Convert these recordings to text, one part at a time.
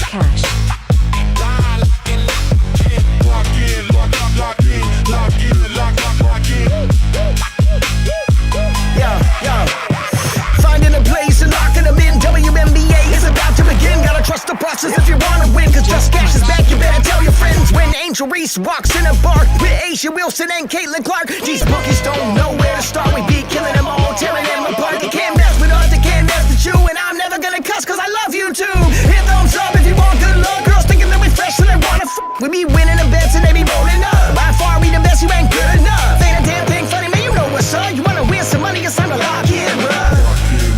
cash. Finding a place and locking them in. WNBA is about to begin. Gotta trust the process if you wanna win, cause Just Cash is back. You better tell your friends when Angel Reese walks in a bar with Asia Wilson and Caitlin Clark. These bookies don't know where to start. We be killing them all, tearing them apart. They can't mess with us, they can't mess with you. And I'm never gonna cuss cause I love you too. Hit thumbs up if you want good luck. Girls thinking that we fresh so they wanna We be winning the bets and they be rolling up. By far we the best, you ain't good enough. Ain't a damn thing funny, man, you know what's up. You wanna win some money, it's time to lock in, bruh. Lock in,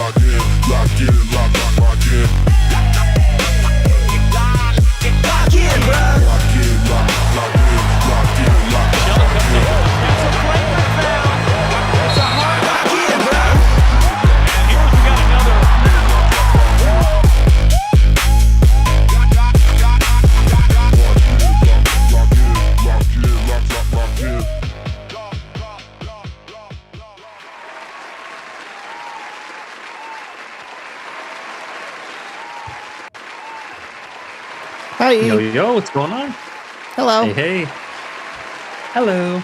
lock in. Lock in, bruh. Lock in. Lock in, bruh. Hi. Yo, what's going on? Hello. Hey. Hello.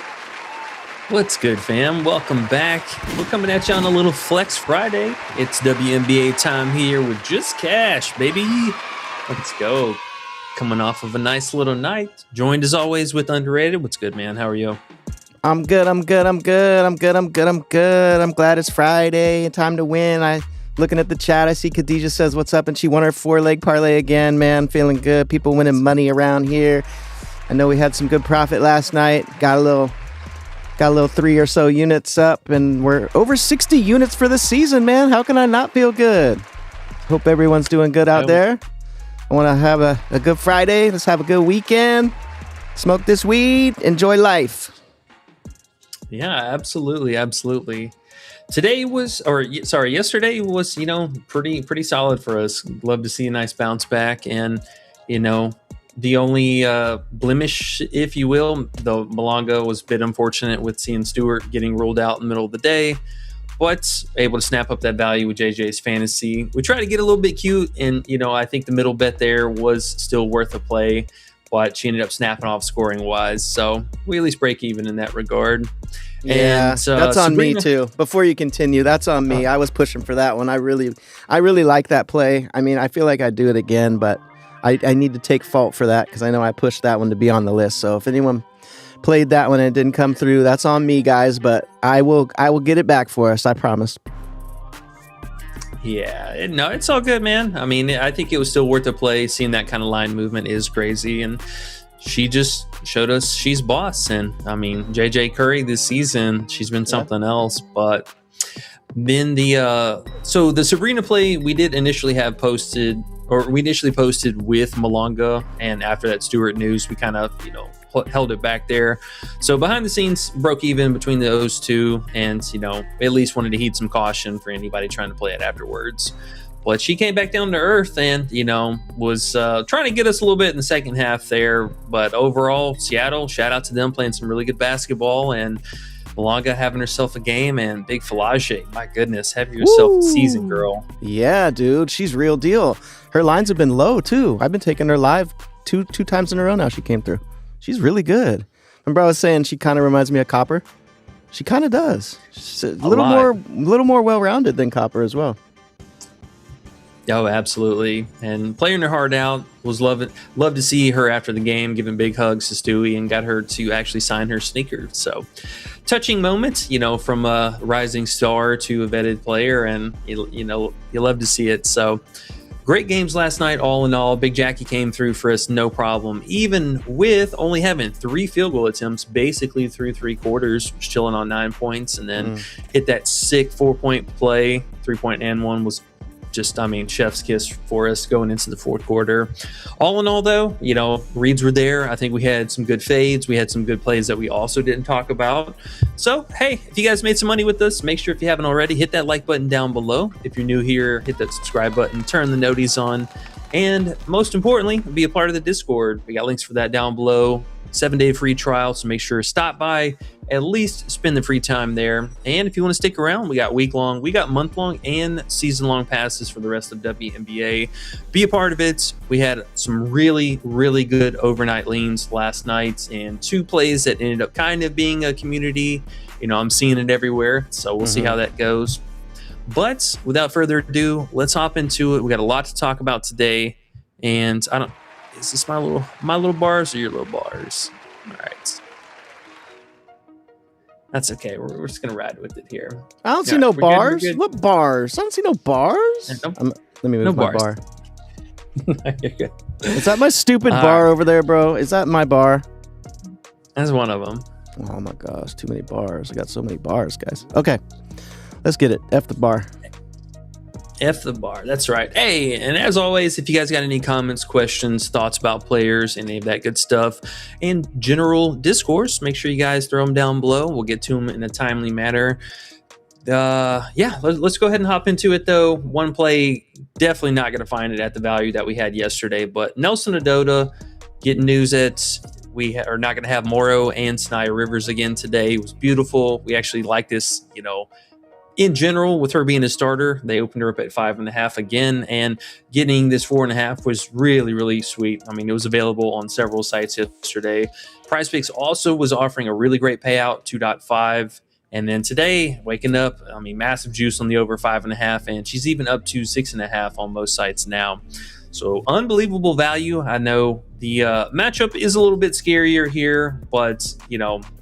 What's good, fam? Welcome back. We're coming at you on a little Flex Friday. It's WNBA time here with Just Cash, baby. Let's go. Coming off of a nice little night. Joined as always with Underrated. What's good, man? How are you? I'm good. I'm glad it's Friday and time to win. Looking at the chat, I see Khadijah says, what's up? And she won her 4-leg parlay again, man. Feeling good. People winning money around here. I know we had some good profit last night. Got a little 3 or so units up, and we're over 60 units for the season, man. How can I not feel good? Hope everyone's doing good out there. I want to have a good Friday. Let's have a good weekend. Smoke this weed. Enjoy life. Yeah, absolutely. Yesterday was, pretty solid for us. Love to see a nice bounce back. And, the only blemish, if you will, though Malonga was a bit unfortunate with seeing Stewart getting ruled out in the middle of the day, but able to snap up that value with JJ's fantasy. We tried to get a little bit cute, and, I think the middle bet there was still worth a play, but she ended up snapping off scoring-wise. So we at least break even in that regard. Yeah, and, that's on me too. Before you continue, that's on me. I was pushing for that one. I really like that play. I mean, I feel like I'd do it again, but I need to take fault for that because I know I pushed that one to be on the list. So if anyone played that one and it didn't come through, that's on me, guys. But I will get it back for us. I promise. Yeah, no, it's all good, man. I mean, I think it was still worth a play. Seeing that kind of line movement is crazy, and she just showed us she's boss. And I mean, JJ Curry this season, she's been something else. But then the Sabrina play we initially posted with Malonga, and after that Stewart news, we kind of held it back there. So behind the scenes, broke even between those two, and at least wanted to heed some caution for anybody trying to play it afterwards. But she came back down to earth and, was trying to get us a little bit in the second half there. But overall, Seattle, shout out to them playing some really good basketball, and Malonga having herself a game, and Big Falage. My goodness, have yourself a season, girl. Yeah, dude, she's real deal. Her lines have been low, too. I've been taking her live two times in a row now she came through. She's really good. Remember I was saying she kind of reminds me of Copper? She kind of does. She's a little more well-rounded than Copper as well. Oh, absolutely. And playing her heart out. Was love to see her after the game, giving big hugs to Stewie, and got her to actually sign her sneaker. So touching moments, from a rising star to a vetted player, and you love to see it. So great games last night, all in all. Big Jackie came through for us, no problem, even with only having 3 field goal attempts basically through 3 quarters, chilling on 9 points, and then hit that sick 4-point play. 3-point and one was just, chef's kiss for us going into the fourth quarter. All in all, though, reads were there. I think we had some good fades. We had some good plays that we also didn't talk about. So, hey, if you guys made some money with us, make sure if you haven't already, hit that like button down below. If you're new here, hit that subscribe button, turn the noties on, and most importantly, be a part of the Discord. We got links for that down below. 7-day free trial, so make sure to stop by at least spend the free time there. And if you want to stick around, we got month-long and season-long passes for the rest of WNBA. Be a part of it. We had some really, really good overnight leans last night and 2 plays that ended up kind of being a community. I'm seeing it everywhere, so we'll see how that goes. But without further ado, let's hop into it. We got a lot to talk about today, and is this my little bars or your little bars? All right, that's okay. We're just gonna ride with it here. I don't see no bars. What bars? I don't see no bars. Nope. Let me move my bar. You're good. Is that my stupid bar over there, bro? Is that my bar? That's one of them. Oh my gosh, too many bars. I got so many bars, guys. Okay, let's get it. F the bar. F the bar. That's right. Hey, and as always, if you guys got any comments, questions, thoughts about players, any of that good stuff, and general discourse, make sure you guys throw them down below. We'll get to them in a timely manner. Let's go ahead and hop into it, though. One play, definitely not going to find it at the value that we had yesterday, but Nelson Adota getting news that we are not going to have Morrow and Snia Rivers again today. It was beautiful. We actually like this, in general, with her being a starter. They opened her up at 5.5 again, and getting this 4.5 was really, really sweet. I mean, it was available on several sites yesterday. Prizepicks also was offering a really great payout, 2.5. And then today, waking up, massive juice on the over 5.5, and she's even up to 6.5 on most sites now. So unbelievable value. I know the matchup is a little bit scarier here, but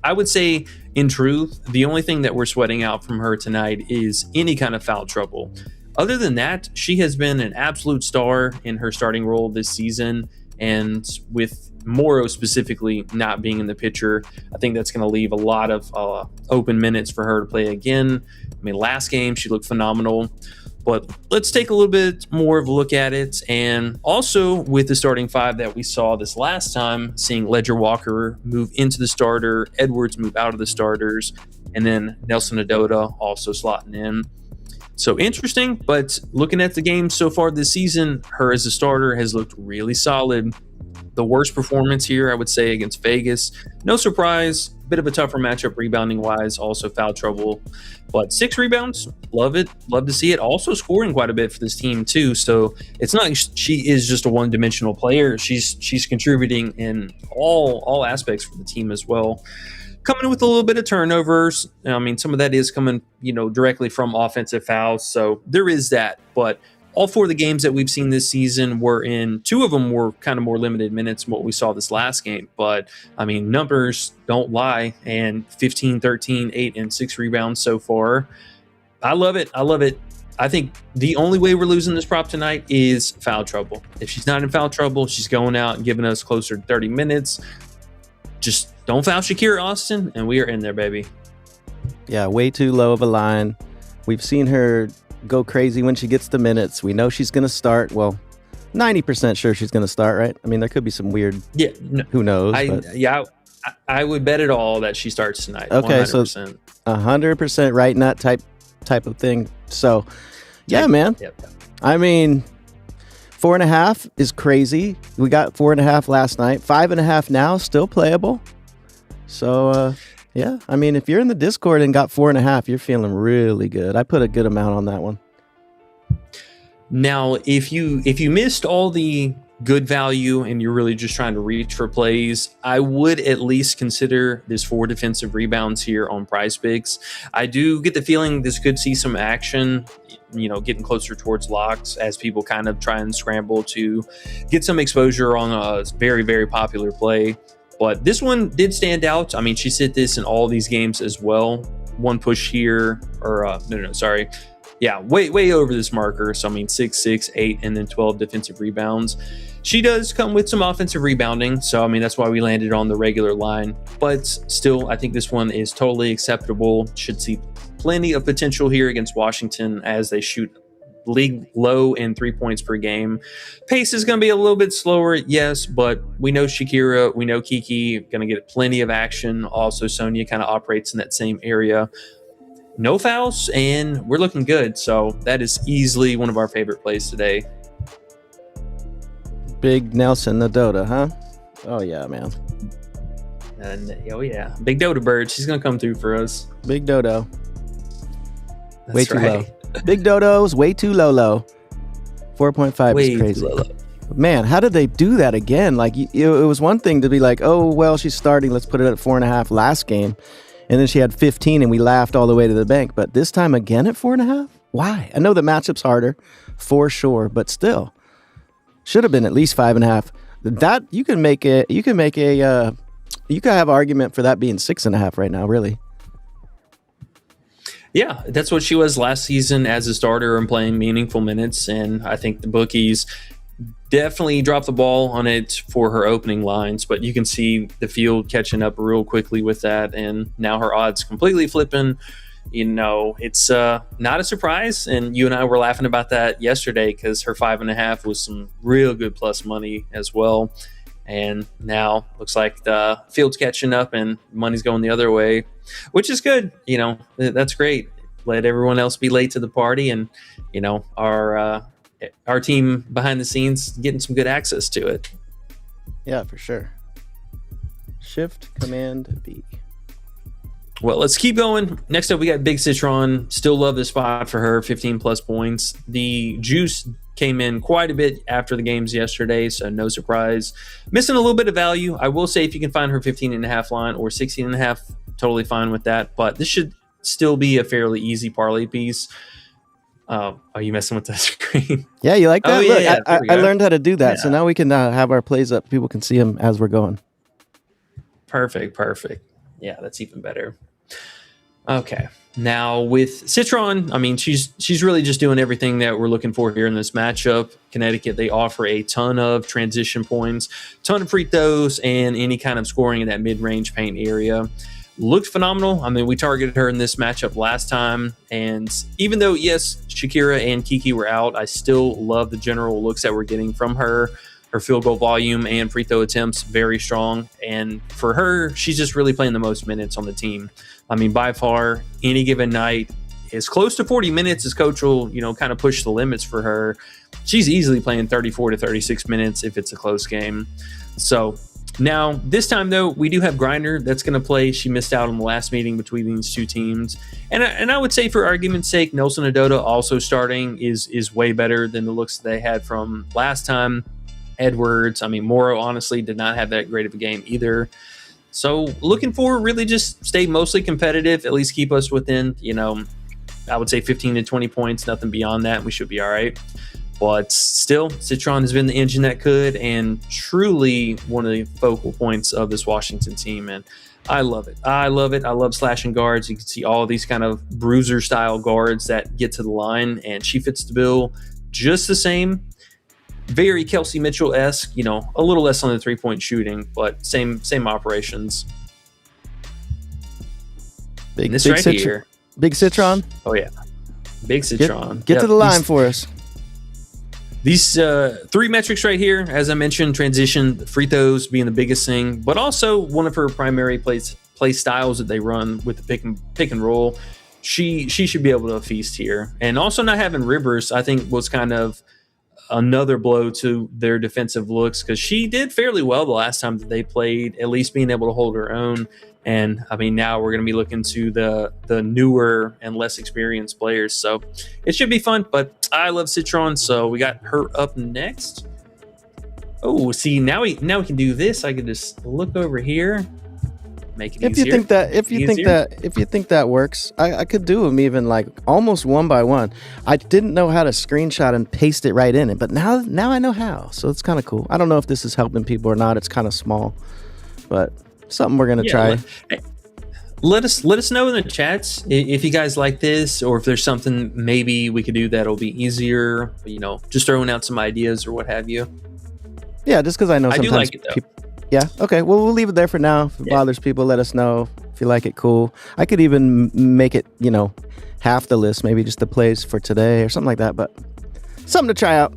I would say in truth, the only thing that we're sweating out from her tonight is any kind of foul trouble. Other than that, she has been an absolute star in her starting role this season, and with Morrow specifically not being in the picture, I think that's going to leave a lot of open minutes for her to play again. Last game she looked phenomenal. But let's take a little bit more of a look at it. And also with the starting 5 that we saw this last time, seeing Ledger Walker move into the starter, Edwards move out of the starters, and then Nelson Adota also slotting in. So interesting, but looking at the game so far this season, her as a starter has looked really solid. The worst performance here, I would say, against Vegas. No surprise, bit of a tougher matchup rebounding-wise, also foul trouble. But 6 rebounds, love it. Love to see it. Also scoring quite a bit for this team, too. So it's not like she is just a one-dimensional player. She's contributing in all aspects for the team as well. Coming in with a little bit of turnovers. Some of that is coming, directly from offensive fouls. So there is that. But all 4 of the games that we've seen this season 2 of them were kind of more limited minutes than what we saw this last game. But, numbers don't lie. And 15, 13, 8, and 6 rebounds so far. I love it. I think the only way we're losing this prop tonight is foul trouble. If she's not in foul trouble, she's going out and giving us closer to 30 minutes. Just don't foul Shakira Austin, and we are in there, baby. Yeah, way too low of a line. We've seen her go crazy when she gets the minutes. We know she's going to start. Well, 90% sure she's going to start, right? There could be some weird. Yeah, who knows? I would bet it all that she starts tonight. Okay, 100%. so 100% right nut type of thing. So, yeah, man. Yep. 4.5 is crazy. We got 4.5 last night. 5.5 now, still playable. So, yeah, if you're in the Discord and got 4.5, you're feeling really good. I put a good amount on that one. Now, if you missed all the good value and you're really just trying to reach for plays, I would at least consider this 4 defensive rebounds here on Prizepicks. I do get the feeling this could see some action, getting closer towards locks as people kind of try and scramble to get some exposure on a very, very popular play. But this one did stand out. She's hit this in all these games as well. One push here, sorry. Yeah, way over this marker. So, 6, 6, 8, and then 12 defensive rebounds. She does come with some offensive rebounding. So, that's why we landed on the regular line. But still, I think this one is totally acceptable. Should see plenty of potential here against Washington as they shoot league low in 3 points per game. Pace is going to be a little bit slower, yes, but we know Shakira, we know Kiki, going to get plenty of action. Also, Sonia kind of operates in that same area. No fouls, and we're looking good. So that is easily one of our favorite plays today. Big Nelson Adota, huh? Oh, yeah, man. And oh yeah, Big Dodo Bird. She's gonna come through for us. Big Dodo. That's Way too right. low. Big Dodo's way too low. 4.5 Way is crazy. too low. Man, how did they do that again? Like, it was one thing to be like, oh, well, she's starting. Let's put it at 4.5 last game. And then she had 15 and we laughed all the way to the bank. But this time again at 4.5? Why? I know the matchup's harder for sure, but still should have been at least 5.5. That you can have argument for that being 6.5 right now, really. Yeah, that's what she was last season as a starter and playing meaningful minutes. And I think the bookies definitely dropped the ball on it for her opening lines, but you can see the field catching up real quickly with that. And now her odds completely flipping. It's not a surprise. And you and I were laughing about that yesterday because her 5.5 was some real good plus money as well. And now looks like the field's catching up and money's going the other way, which is good. That's great. Let everyone else be late to the party. And, our team behind the scenes getting some good access to it. Yeah, for sure. Shift Command B. Well, let's keep going. Next up, we got Big Citron. Still love this spot for her, 15 plus points. The juice came in quite a bit after the games yesterday, so no surprise. Missing a little bit of value. I will say if you can find her 15.5 line or 16.5, totally fine with that. But this should still be a fairly easy parlay piece. Are you messing with the screen? Yeah, you like that? Oh, Look, yeah, I learned how to do that, Yeah. so now we can have our plays up. People can see them as we're going. Perfect. Yeah, that's even better. Okay. Now with Citron, I mean, she's really just doing everything that we're looking for here in this matchup. Connecticut, they offer a ton of transition points, ton of free throws, and any kind of scoring in that mid-range paint area. Looked phenomenal. I mean, we targeted her in this matchup last time, and even though, yes, Shakira and Kiki were out, I still love the general looks that we're getting from her. Her field goal volume and free throw attempts, very strong. And for her, she's just really playing the most minutes on the team. I mean, by far, any given night, as close to 40 minutes as coach will, kind of push the limits for her. She's easily playing 34 to 36 minutes if it's a close game. So now, this time, though, we do have Grindr that's going to play. She missed out on the last meeting between these two teams. And I would say, for argument's sake, Nelson Adota also starting is way better than the looks they had from last time. Edwards, Morrow, honestly, did not have that great of a game either. So looking for really just stay mostly competitive, at least keep us within, I would say 15 to 20 points, nothing beyond that. We should be all right. But still, Citron has been the engine that could, and truly one of the focal points of this Washington team. And I love it. I love slashing guards. You can see all of these kind of bruiser style guards that get to the line, and she fits the bill just the same. Very Kelsey Mitchell-esque, a little less on the three-point shooting, but same operations. Big Citron. Oh, yeah. Big Citron. Get to the line for us. These three metrics right here, as I mentioned, transition, free throws being the biggest thing, but also one of her primary play styles that they run with the pick and roll. She should be able to feast here. And also not having Rivers, I think, was kind of another blow to their defensive looks, because she did fairly well the last time that they played, at least being able to hold her own. And now we're going to be looking to the newer and less experienced players, so it should be fun. But I love Citron, so we got her up next. Oh, see, now we can do this. I can just look over here, make it easier. If you think that works, I could do them even like almost one by one. I didn't know how to screenshot and paste it right in it, but now I know how. So it's kind of cool. I don't know if this is helping people or not. It's kind of small, but something we're gonna try. Let us know in the chats if you guys like this, or if there's something maybe we could do that'll be easier. Just throwing out some ideas or what have you. Yeah, just because I know sometimes I do like it though. Yeah. Okay. Well, we'll leave it there for now. If it bothers people, let us know. If you like it, cool. I could even make it, half the list, maybe just the plays for today or something like that. But something to try out.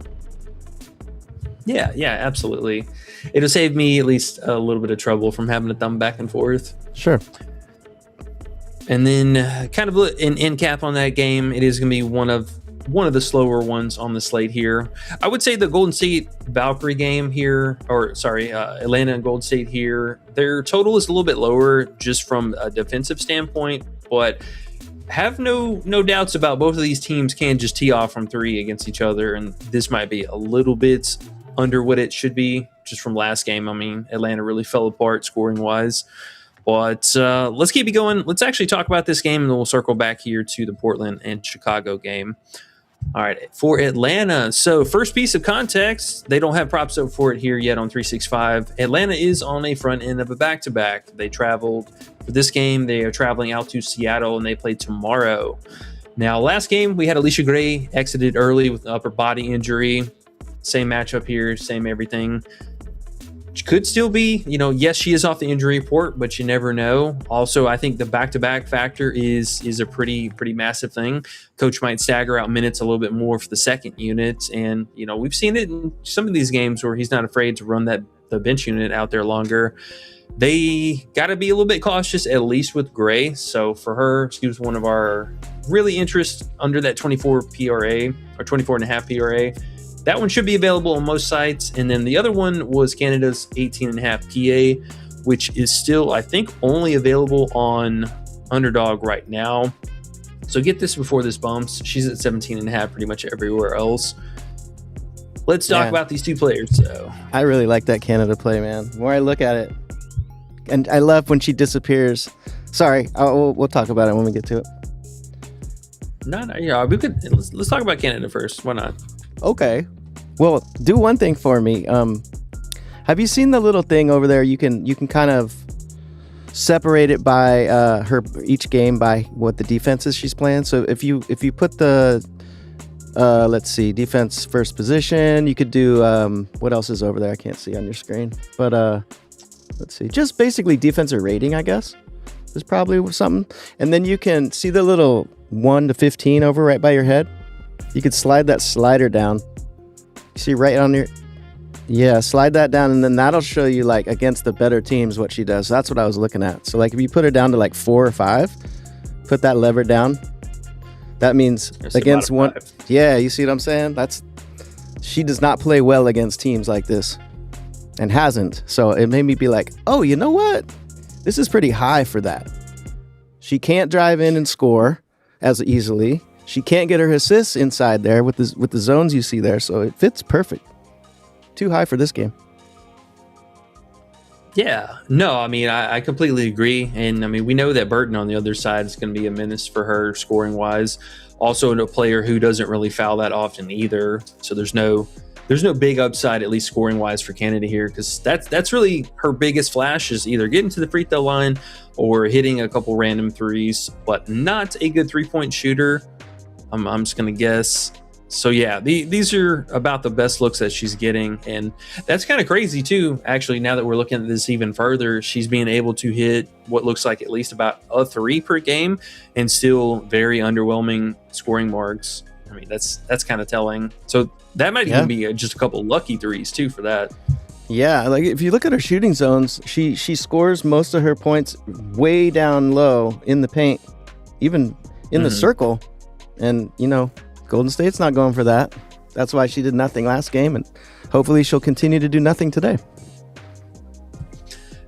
Yeah, absolutely. It'll save me at least a little bit of trouble from having to thumb back and forth. Sure. And then kind of an end cap on that game. It is going to be one of one of the slower ones on the slate here. I would say the Golden State Valkyrie game here, Atlanta and Golden State here, their total is a little bit lower just from a defensive standpoint, but have no doubts about both of these teams can just tee off from three against each other, and this might be a little bit under what it should be just from last game. I mean, Atlanta really fell apart scoring wise. But let's keep it going. Let's actually talk about this game, and then we'll circle back here to the Portland and Chicago game. All right, for Atlanta. So first piece of context, they don't have props up for it here yet on 365. Atlanta is on a front end of a back-to-back. They traveled for this game. They are traveling out to Seattle, and they play tomorrow. Now, last game, we had Alicia Gray exited early with an upper body injury. Same matchup here, same everything. Could still be, yes, she is off the injury report, but you never know. Also, I think the back-to-back factor is a pretty massive thing. Coach might stagger out minutes a little bit more for the second unit, and we've seen it in some of these games where he's not afraid to run the bench unit out there longer. They got to be a little bit cautious, at least with Gray. So for her, she was one of our really interest under that 24 PRA or 24.5 PRA. That one should be available on most sites. And then the other one was Canada's 18.5 PA, which is still, I think, only available on Underdog right now. So get this before this bumps. She's at 17.5 pretty much everywhere else. Let's talk about these two players. So I really like that Canada play, man. The more I look at it, and I love when she disappears. Sorry, we'll talk about it when we get to it. We could. Let's talk about Canada first. Why not? Okay. Well, do one thing for me. Have you seen the little thing over there? You can kind of separate it by her each game by what the defenses she's playing. So if you put the let's see, defense first position, you could do what else is over there? I can't see on your screen, but let's see, just basically defensive rating, I guess, is probably something. And then you can see the little 1 to 15 over right by your head. You could slide that slider down. See right on your... Yeah, slide that down, and then that'll show you, like, against the better teams what she does. So that's what I was looking at. So, like, if you put her down to, like, 4 or 5, put that lever down. That means against one... Yeah, you see what I'm saying? She does not play well against teams like this. And hasn't. So it made me be like, oh, you know what? This is pretty high for that. She can't drive in and score as easily. She can't get her assists inside there with the zones you see there, so it fits perfect. Too high for this game. Yeah, no, I mean, I completely agree. And I mean, we know that Burton on the other side is going to be a menace for her scoring wise. Also, a player who doesn't really foul that often either. So there's no big upside, at least scoring wise, for Canada here, because that's really her biggest flash, is either getting to the free throw line or hitting a couple random threes, but not a good 3-point shooter. I'm just going to guess. So yeah, these are about the best looks that she's getting. And that's kind of crazy too. Actually, now that we're looking at this even further, she's being able to hit what looks like at least about a 3 per game and still very underwhelming scoring marks. I mean, that's kind of telling. So that might even be just a couple lucky threes too for that. Yeah, like if you look at her shooting zones, she scores most of her points way down low in the paint, even in the circle. And, Golden State's not going for that. That's why she did nothing last game, and hopefully she'll continue to do nothing today.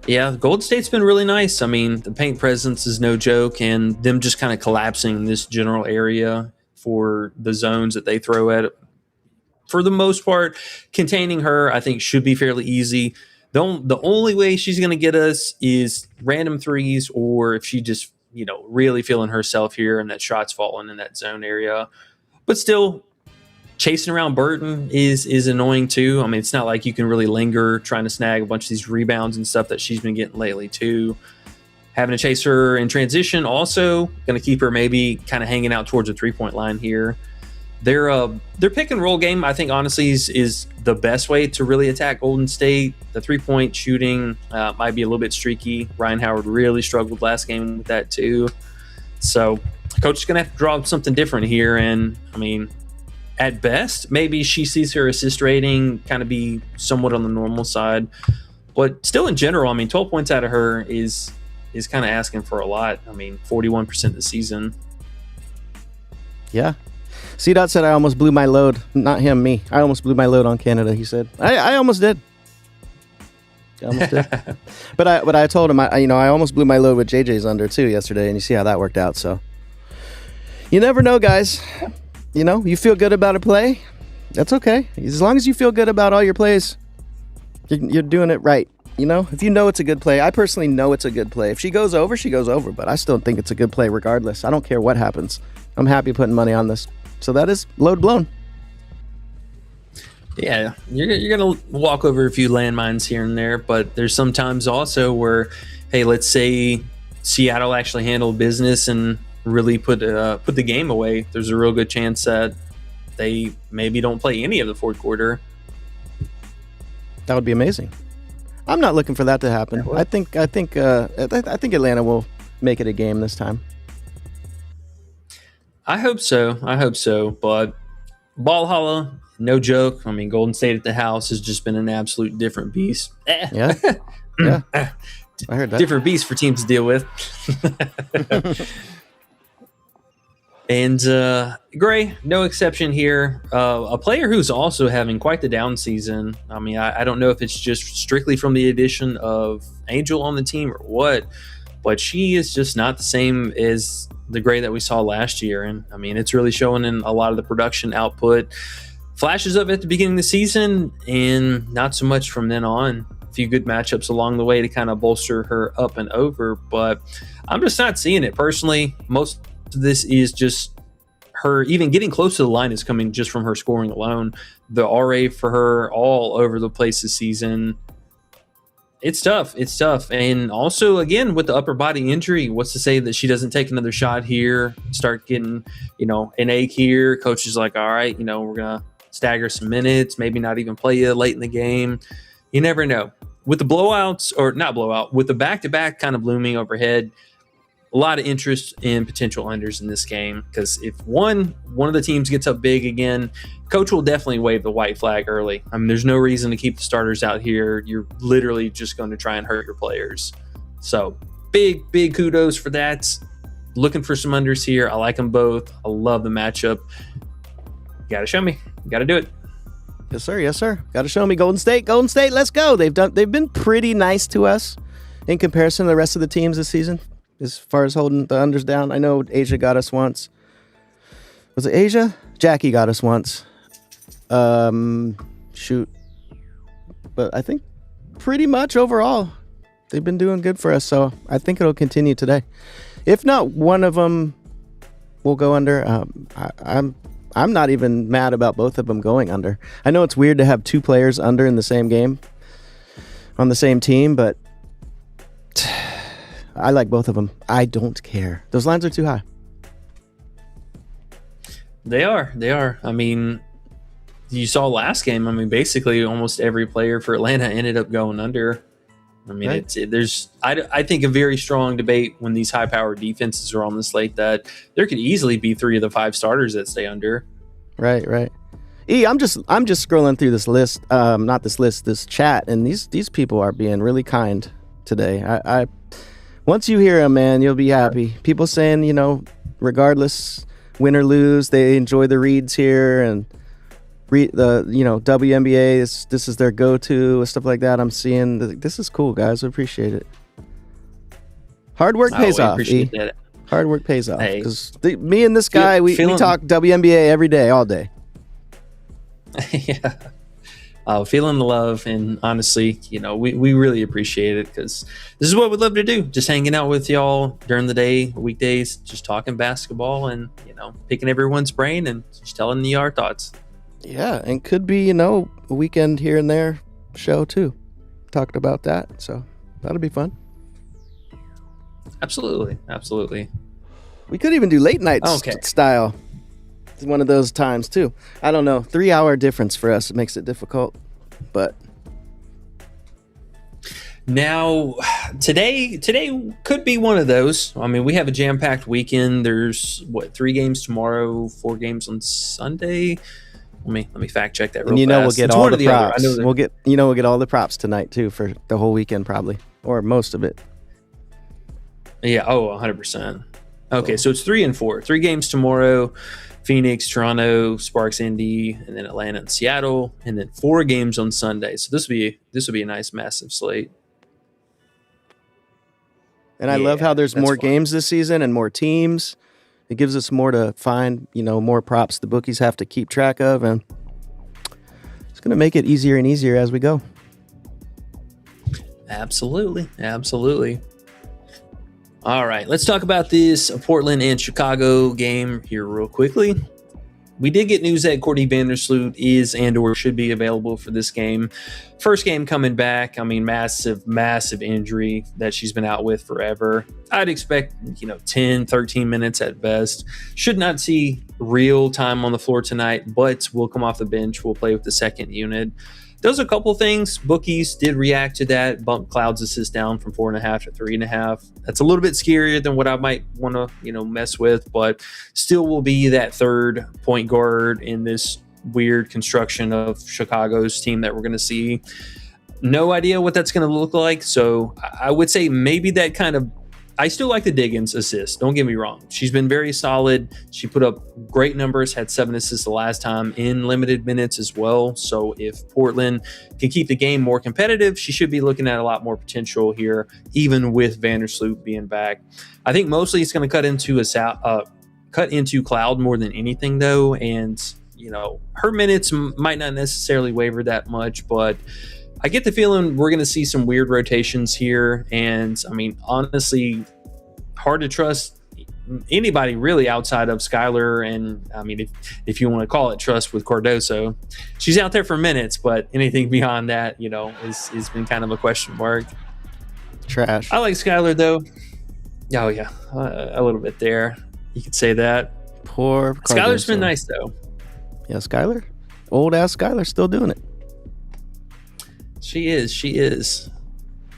Yeah, Golden State's been really nice. I mean, the paint presence is no joke, and them just kind of collapsing this general area for the zones that they throw at it. For the most part, containing her, I think, should be fairly easy. The only way she's going to get us is random threes, or if she just really feeling herself here and that shot's falling in that zone area. But still, chasing around Burton is annoying too. I mean, it's not like you can really linger trying to snag a bunch of these rebounds and stuff that she's been getting lately too. Having to chase her in transition also going to keep her maybe kind of hanging out towards the 3-point line here. Their pick and roll game, I think, honestly, is the best way to really attack Golden State. The 3-point shooting might be a little bit streaky. Ryan Howard really struggled last game with that too. So coach is going to have to draw up something different here. And I mean, at best, maybe she sees her assist rating kind of be somewhat on the normal side. But still, in general, I mean, 12 points out of her is kind of asking for a lot. I mean, 41% this season. Yeah. C-Dot said I almost blew my load. Not him, me. I almost blew my load on Canada, he said. I almost did. I almost did. But I told him, I almost blew my load with JJ's under, too, yesterday, and you see how that worked out, so. You never know, guys. You feel good about a play, that's okay. As long as you feel good about all your plays, you're doing it right. If you know it's a good play, I personally know it's a good play. If she goes over, she goes over, but I still think it's a good play regardless. I don't care what happens. I'm happy putting money on this. So that is load blown. Yeah, you're going to walk over a few landmines here and there, but there's sometimes also where, hey, let's say Seattle actually handled business and really put the game away. There's a real good chance that they maybe don't play any of the fourth quarter. That would be amazing. I'm not looking for that to happen. I think Atlanta will make it a game this time. I hope so. But Ball Hollow, no joke. I mean, Golden State at the house has just been an absolute different beast. Yeah. Yeah. I heard that. Different beast for teams to deal with. And Gray, no exception here. A player who's also having quite the down season. I mean, I don't know if it's just strictly from the addition of Angel on the team or what, but she is just not the same as the Gray that we saw last year. And I mean, it's really showing in a lot of the production output. Flashes of it at the beginning of the season and not so much from then on. A few good matchups along the way to kind of bolster her up and over, but I'm just not seeing it personally. Most of this is just her even getting close to the line is coming just from her scoring alone. The RA for her all over the place this season. It's tough. And also, again, with the upper body injury, what's to say that she doesn't take another shot here, start getting, an ache here. Coach is like, all right, we're going to stagger some minutes, maybe not even play you late in the game. You never know. With the blowouts, or not blowout, with the back-to-back kind of looming overhead, a lot of interest in potential unders in this game, because if one of the teams gets up big again, coach will definitely wave the white flag early. I mean, there's no reason to keep the starters out here. You're literally just going to try and hurt your players. So big kudos for that. Looking for some unders here. I like them both. I love the matchup. You got to show me. You got to do it. Yes, sir. Got to show me Golden State. Let's go. They've been pretty nice to us in comparison to the rest of the teams this season, as far as holding the unders down. I know Asia got us once. Was it Asia? Jackie got us once. Shoot. But I think pretty much overall, they've been doing good for us. So I think it'll continue today. If not, one of them will go under. I'm not even mad about both of them going under. I know it's weird to have two players under in the same game on the same team, but I like both of them. I don't care. Those lines are too high. They are. I mean, you saw last game. I mean, basically almost every player for Atlanta ended up going under. I mean, right. I think a very strong debate when these high-powered defenses are on the slate that there could easily be 3 of the 5 starters that stay under. Right. I'm just scrolling through this list, this chat, and these people are being really kind today. I once you hear them, man, you'll be happy. People saying, regardless, win or lose, they enjoy the reads here, and WNBA this is their go-to, stuff like that. I'm seeing this is cool, guys. I appreciate it. Hard work pays off. Hard work pays off, because me and this guy, we talk WNBA every day, all day. Yeah. Feeling the love, and honestly, we really appreciate it, because this is what we'd love to do. Just hanging out with y'all during the day, weekdays, just talking basketball and, picking everyone's brain and just telling you our thoughts. Yeah, and could be, a weekend here and there show too. Talked about that, so that'll be fun. Absolutely. We could even do late night style. It's one of those times too. I don't know. 3-hour difference for us. It makes it difficult, but now today could be one of those. I mean, we have a jam-packed weekend. There's 3 games tomorrow, 4 games on Sunday. Let me fact check that real fast. We'll get all the props. We'll get all the props tonight too for the whole weekend probably, or most of it. Yeah. 100%. Okay, so it's 3 and 4. 3 games tomorrow. Phoenix, Toronto, Sparks, Indy, and then Atlanta and Seattle, and then 4 games on Sunday. So this will be a nice massive slate. And I love how there's more fun. games this season and more teams. It gives us more to find, more props the bookies have to keep track of, and it's going to make it easier and easier as we go. Absolutely. All right, let's talk about this Portland and Chicago game here real quickly. We did get news that Courtney Vandersloot is and/or should be available for this game. First game coming back. I mean, massive injury that she's been out with forever. I'd expect, 10, 13 minutes at best. Should not see real time on the floor tonight, but will come off the bench. We'll play with the second unit. There's a couple things. Bookies did react to that. Bump Cloud's assist down from 4.5 to 3.5. That's a little bit scarier than what I might want to, mess with, but still will be that third point guard in this weird construction of Chicago's team that we're going to see. No idea what that's going to look like. So I would say maybe that kind of, I still like the Diggins assist. Don't get me wrong. She's been very solid. She put up great numbers, had 7 assists the last time in limited minutes as well. So if Portland can keep the game more competitive, she should be looking at a lot more potential here, even with Vandersloot being back. I think mostly it's going to cut into Cloud more than anything, though. And, her minutes might not necessarily waver that much, but I get the feeling we're going to see some weird rotations here. And I mean, honestly, hard to trust anybody really outside of Skylar. And I mean, if you want to call it trust with Cardoso, she's out there for minutes, but anything beyond that, is been kind of a question mark. Trash. I like Skylar though. Oh yeah. A little bit there. You could say that. Poor Cardoso. Skylar's been nice though. Yeah. Skylar, old ass Skylar, still doing it. She is.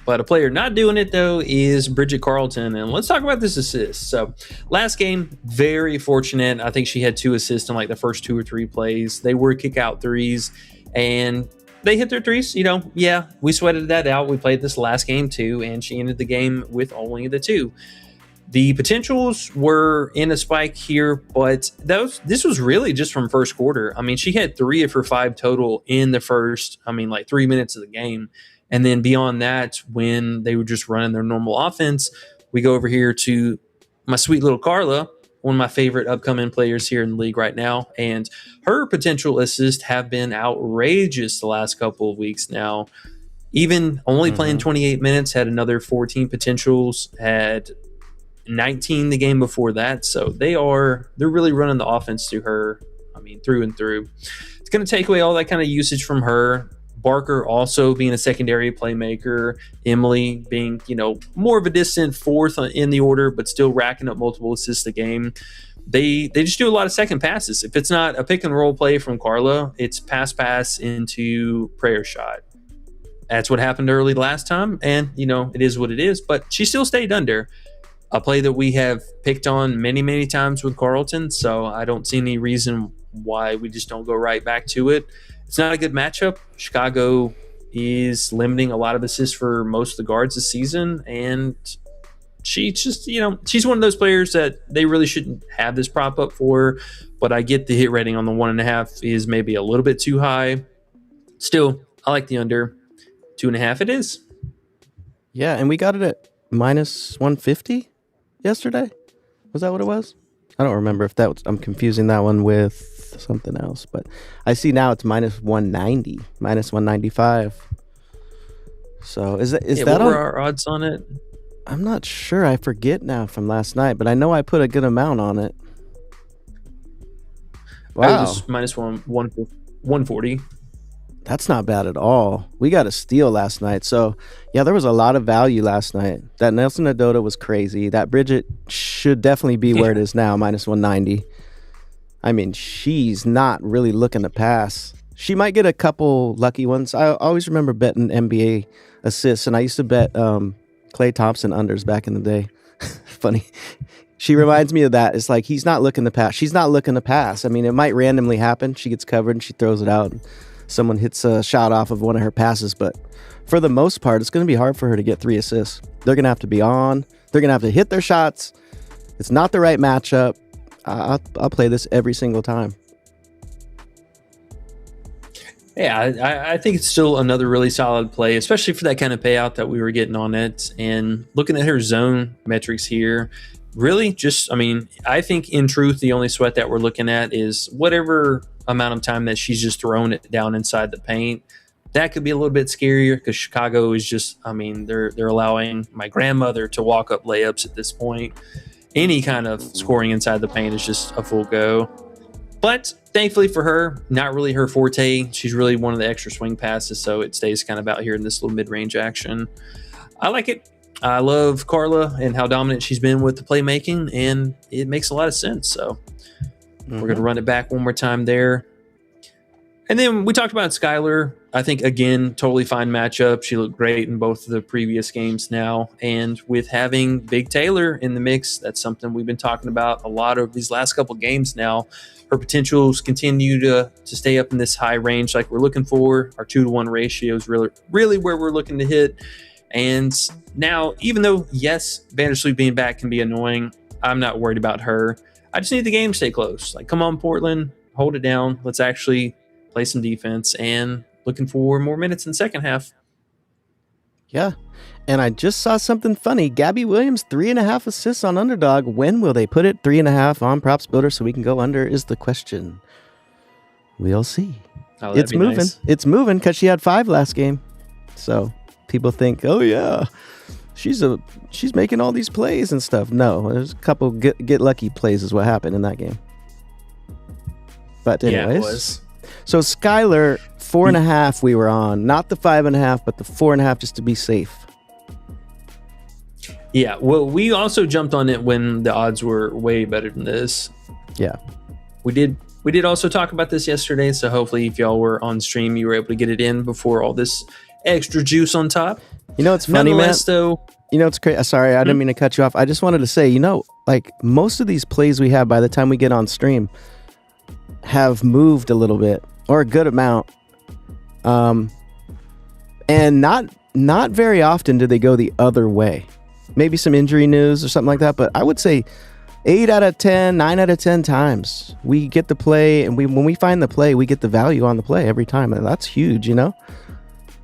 But a player not doing it, though, is Bridget Carlton. And let's talk about this assist. So last game, very fortunate. I think she had 2 assists in like the first 2 or 3 plays. They were kick out threes, and they hit their threes. Yeah, we sweated that out. We played this last game, too, and she ended the game with only the 2. The potentials were in a spike here, but this was really just from first quarter. I mean, she had 3 of her 5 total in the first, 3 minutes of the game. And then beyond that, when they were just running their normal offense, we go over here to my sweet little Carla, one of my favorite upcoming players here in the league right now. And her potential assists have been outrageous the last couple of weeks now. Even only playing 28 minutes, had another 14 potentials, had 19 the game before that. So they're really running the offense through her. Through and through. It's going to take away all that kind of usage from her. Barker also being a secondary playmaker. Emily being, more of a distant 4th in the order, but still racking up multiple assists a game. They just do a lot of second passes. If it's not a pick and roll play from Carla, it's pass into prayer shot. That's what happened early last time. And, it is what it is, but she still stayed under. A play that we have picked on many, many times with Carlton, so I don't see any reason why we just don't go right back to it. It's not a good matchup. Chicago is limiting a lot of assists for most of the guards this season, and she's just, she's one of those players that they really shouldn't have this prop up for, but I get the hit rating on the 1.5 is maybe a little bit too high. Still, I like the under. 2.5 it is. Yeah, and we got it at minus 150 yesterday. Was that what it was? I don't remember if that was, I'm confusing that one with something else, but I see now it's minus 190, minus 195. So is that what were our odds on it? I'm not sure. I forget now from last night, but I know I put a good amount on it. Wow. It was minus 140. That's not bad at all. We got a steal last night. So, yeah, there was a lot of value last night. That Nelson Adota was crazy. That Bridget should definitely be where it is now, minus 190. She's not really looking to pass. She might get a couple lucky ones. I always remember betting NBA assists, and I used to bet Klay Thompson unders back in the day. Funny. She reminds me of that. It's like he's not looking to pass. She's not looking to pass. It might randomly happen. She gets covered and she throws it out. Someone hits a shot off of one of her passes, but for the most part, it's going to be hard for her to get 3 assists. They're going to have to be on. They're going to have to hit their shots. It's not the right matchup. I'll play this every single time. Yeah, I think it's still another really solid play, especially for that kind of payout that we were getting on it. And looking at her zone metrics here, really just, I mean, I think in truth, the only sweat that we're looking at is whatever amount of time that she's just throwing it down inside the paint. That could be a little bit scarier because Chicago is just, I mean, they're allowing my grandmother to walk up layups at this point. Any kind of scoring inside the paint is just a full go. But thankfully for her, not really her forte. She's really one of the extra swing passes, so it stays kind of out here in this little mid-range action. I like it. I love Carla and how dominant she's been with the playmaking, and it makes a lot of sense. So we're going to run it back one more time there. And then we talked about Skylar. I think, again, totally fine matchup. She looked great in both of the previous games now. And with having Big Taylor in the mix, that's something we've been talking about a lot of these last couple games now. Her potentials continue to stay up in this high range like we're looking for. Our 2-to-1 ratio is really where we're looking to hit. And now, even though, yes, Vandersloot being back can be annoying, I'm not worried about her. I just need the game to stay close. Like, come on, Portland, hold it down. Let's actually play some defense, and looking for more minutes in the second half. Yeah. And I just saw something funny. Gabby Williams, 3.5 assists on Underdog. When will they put it 3.5 on Props Builder so we can go under is the question. We'll see. Oh, it's moving. Nice. It's moving because she had 5 last game. So people think, oh yeah, she's making all these plays and stuff. No, there's a couple get lucky plays is what happened in that game. But anyways. Yeah, it was. So Skylar, 4.5 we were on. Not the 5.5, but the 4.5 just to be safe. Yeah, well, we also jumped on it when the odds were way better than this. Yeah. We did also talk about this yesterday, so hopefully if y'all were on stream, you were able to get it in before all this extra juice on top. You know what's funny, man? Though, you know what's crazy? Sorry, I didn't mean to cut you off. I just wanted to say, like most of these plays we have by the time we get on stream have moved a little bit or a good amount. And not very often do they go the other way. Maybe some injury news or something like that, but I would say 8 out of 10, 9 out of 10 times we get the play, and when we find the play, we get the value on the play every time, and that's huge, I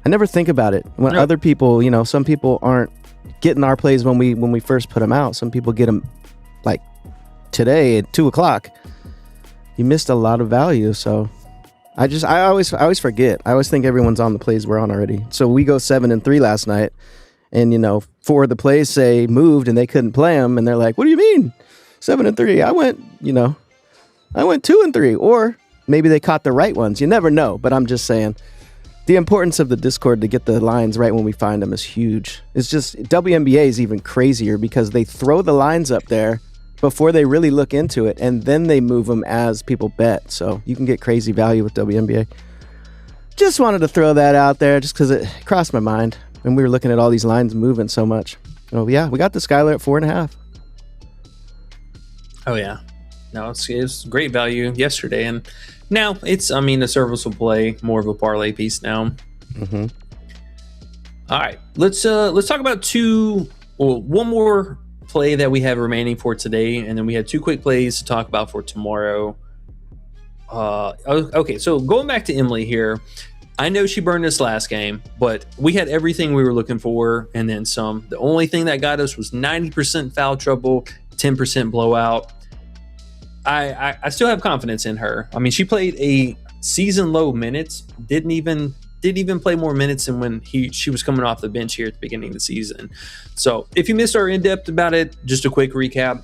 never think about it. When other people, some people aren't getting our plays when we first put them out. Some people get them like today at 2:00. You missed a lot of value, so I always forget. I always think everyone's on the plays we're on already. So we go 7-3 last night, and 4 of the plays say moved and they couldn't play them, and they're like, "What do you mean 7-3? I went 2-3," or maybe they caught the right ones. You never know, but I'm just saying the importance of the Discord to get the lines right when we find them is huge. It's just WNBA is even crazier because they throw the lines up there before they really look into it, and then they move them as people bet. So you can get crazy value with WNBA. Just wanted to throw that out there just because it crossed my mind when we were looking at all these lines moving so much. Oh yeah, we got the Skylar at 4.5. Oh yeah, no, it's great value yesterday, and now it's a serviceable play, more of a parlay piece now. Mm-hmm. All right, let's talk about one more play that we have remaining for today, and then we had 2 quick plays to talk about for tomorrow. Okay, so going back to Emily here, I know she burned us last game, but we had everything we were looking for and then some. The only thing that got us was 90% foul trouble, 10% blowout. I still have confidence in her. She played a season low minutes, didn't even play more minutes than when she was coming off the bench here at the beginning of the season. So if you missed our in-depth about it, just a quick recap.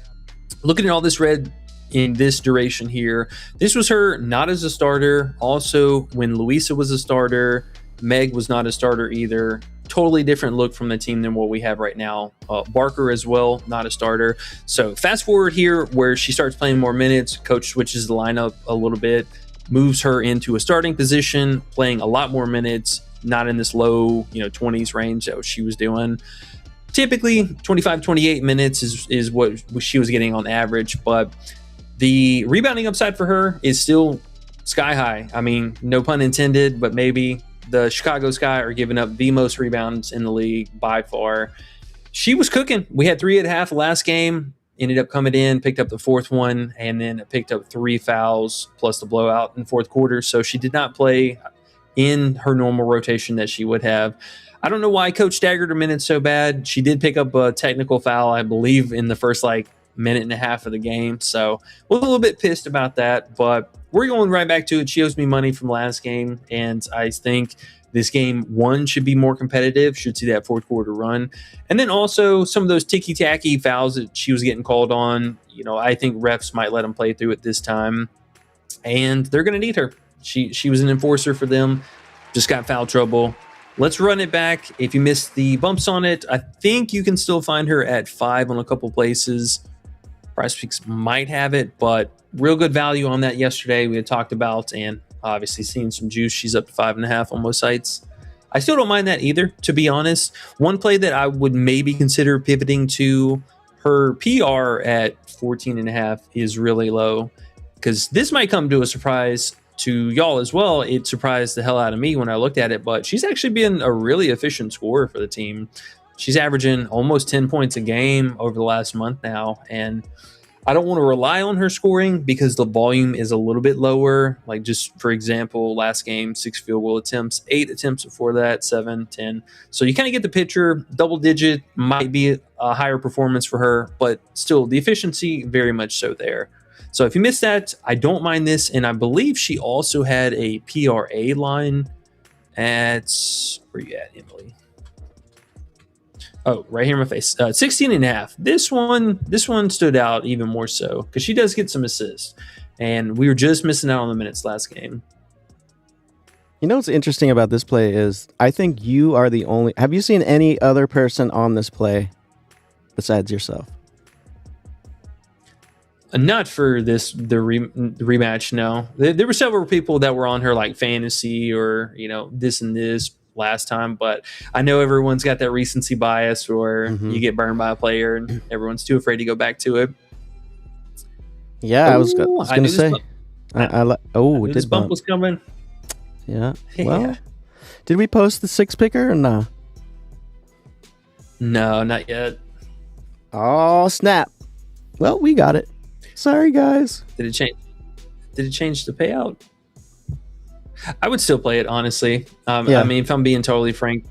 Looking at all this red in this duration here, this was her not as a starter. Also, when Louisa was a starter, Meg was not a starter either. Totally different look from the team than what we have right now. Barker as well, not a starter. So fast forward here where she starts playing more minutes, coach switches the lineup a little bit, moves her into a starting position, playing a lot more minutes, not in this low 20s range that she was doing. Typically 25, 28 minutes is what she was getting on average, but the rebounding upside for her is still sky high. No pun intended, but maybe the Chicago Sky are giving up the most rebounds in the league by far. She was cooking. We had 3 at half last game. ended up coming in, picked up the fourth one, and then picked up 3 fouls plus the blowout in the fourth quarter. So she did not play in her normal rotation that she would have. I don't know why Coach staggered her minutes so bad. She did pick up a technical foul, I believe, in the first minute and a half of the game. So was a little bit pissed about that, but we're going right back to it. She owes me money from last game, and I think this game, one, should be more competitive, should see that fourth quarter run. And then also some of those ticky-tacky fouls that she was getting called on, I think refs might let them play through it this time. And they're going to need her. She was an enforcer for them, just got foul trouble. Let's run it back. If you missed the bumps on it, I think you can still find her at 5 on a couple places. Prizepicks might have it, but real good value on that yesterday we had talked about, and obviously seeing some juice. She's up to 5.5 on most sites. I still don't mind that either, to be honest. One play that I would maybe consider pivoting to, her PR at 14.5 is really low, because this might come to a surprise to y'all as well. It surprised the hell out of me when I looked at it, but she's actually been a really efficient scorer for the team. She's averaging almost 10 points a game over the last month now, and I don't want to rely on her scoring because the volume is a little bit lower. Like, just for example, last game, 6 field goal attempts, 8 attempts before that, 7, 10. So you kind of get the picture. Double digit might be a higher performance for her, but still the efficiency very much so there. So if you missed that, I don't mind this. And I believe she also had a PRA line at, where you at, Emily? Oh, right here in my face. 16.5. This one stood out even more so because she does get some assists. And we were just missing out on the minutes last game. You know what's interesting about this play is I think you are the only... Have you seen any other person on this play besides yourself? Not for the rematch, no. There were several people that were on her like fantasy or, this and this last time, but I know everyone's got that recency bias where you get burned by a player and everyone's too afraid to go back to it. Yeah, I was going to say. This bump was coming. Yeah. Well, did we post the 6 picker or no? No, not yet. Oh, snap. Well, we got it. Sorry, guys. Did it change the payout? I would still play it, honestly. Yeah. I mean, if I'm being totally frank,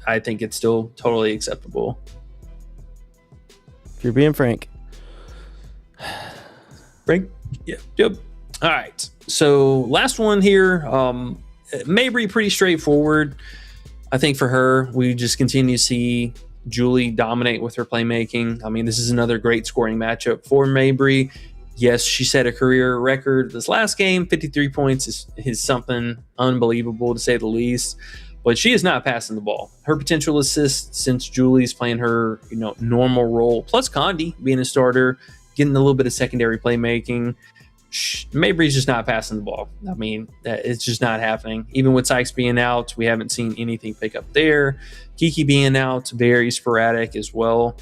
I think it's still totally acceptable. If you're being frank. Frank? Yeah. Yep. All right. So last one here. Mabry, pretty straightforward. I think for her, we just continue to see Julie dominate with her playmaking. I mean, this is another great scoring matchup for Mabry. Yes, she set a career record this last game. 53 points is something unbelievable, to say the least. But she is not passing the ball. Her potential assists since Julie's playing her normal role, plus Condi being a starter, getting a little bit of secondary playmaking. Mabry's just not passing the ball. I mean, it's just not happening. Even with Sykes being out, we haven't seen anything pick up there. Kiki being out, very sporadic as well.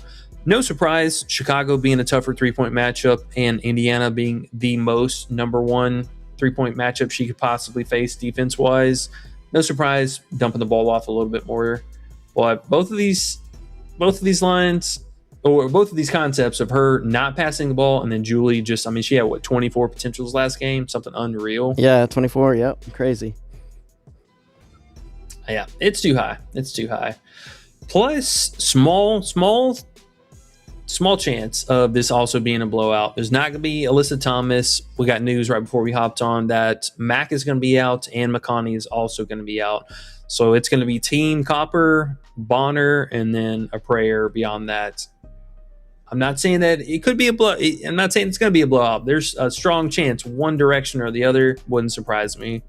No surprise, Chicago being a tougher 3-point matchup and Indiana being the most number 1 3-point matchup she could possibly face defense-wise. No surprise, dumping the ball off a little bit more. But both of these lines, or both of these concepts of her not passing the ball and then Julie she had 24 potentials last game, something unreal. Yeah, 24. Yep, crazy. Yeah, it's too high. Plus, small chance of this also being a blowout. There's not going to be Alyssa Thomas. We got news right before we hopped on that Mack is going to be out and McConney is also going to be out. So it's going to be Team Copper, Bonner, and then a prayer beyond that. I'm not saying that it could be I'm not saying it's going to be a blowout. There's a strong chance one direction or the other. Wouldn't surprise me.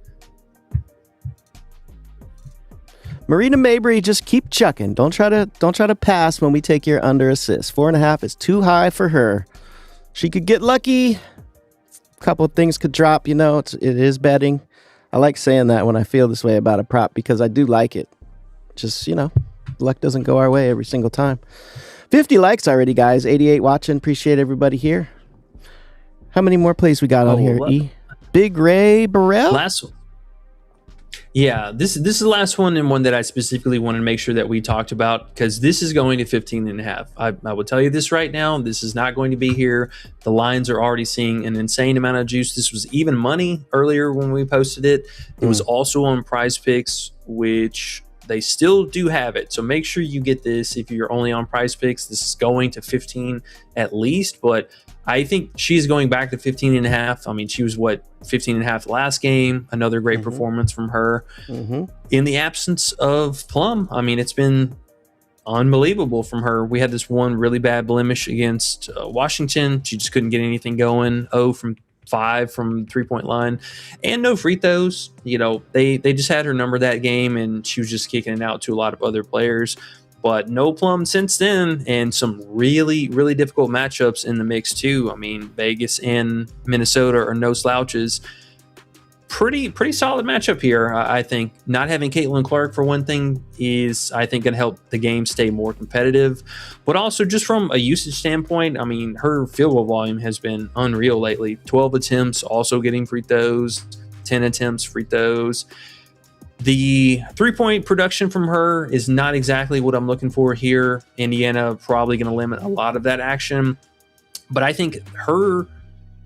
Marina Mabry, just keep chucking. Don't try to pass when we take your under assist. 4.5 is too high for her. She could get lucky. A couple of things could drop. It is betting. I like saying that when I feel this way about a prop because I do like it. Just luck doesn't go our way every single time. 50 likes already, guys. 88 watching. Appreciate everybody here. How many more plays we got on here? Big Ray Burrell. Yeah, this is the last one, and one that I specifically wanted to make sure that we talked about, because this is going to 15.5. I will tell you this right now. This is not going to be here. The lines are already seeing an insane amount of juice. This was even money earlier when we posted it. It was also on Prizepicks, which they still do have it. So make sure you get this if you're only on Prizepicks. This is going to 15 at least, but I think she's going back to 15.5. I mean, she was 15.5 last game. Another great performance from her. In the absence of Plum, I mean, it's been unbelievable from her. We had this one really bad blemish against Washington. She just couldn't get anything going. 0 from 5 from 3-point line, and no free throws. You know, they just had her number that game, and she was just kicking it out to a lot of other players. But no Plum since then, and some really, really difficult matchups in the mix too. I mean, Vegas and Minnesota are no slouches. Pretty solid matchup here, I think. Not having Caitlin Clark, for one thing, is, I think, going to help the game stay more competitive. But also, just from a usage standpoint, I mean, her field goal volume has been unreal lately. 12 attempts, also getting free throws. 10 attempts, free throws. The 3-point production from her is not exactly what I'm looking for here. Indiana probably going to limit a lot of that action. But I think her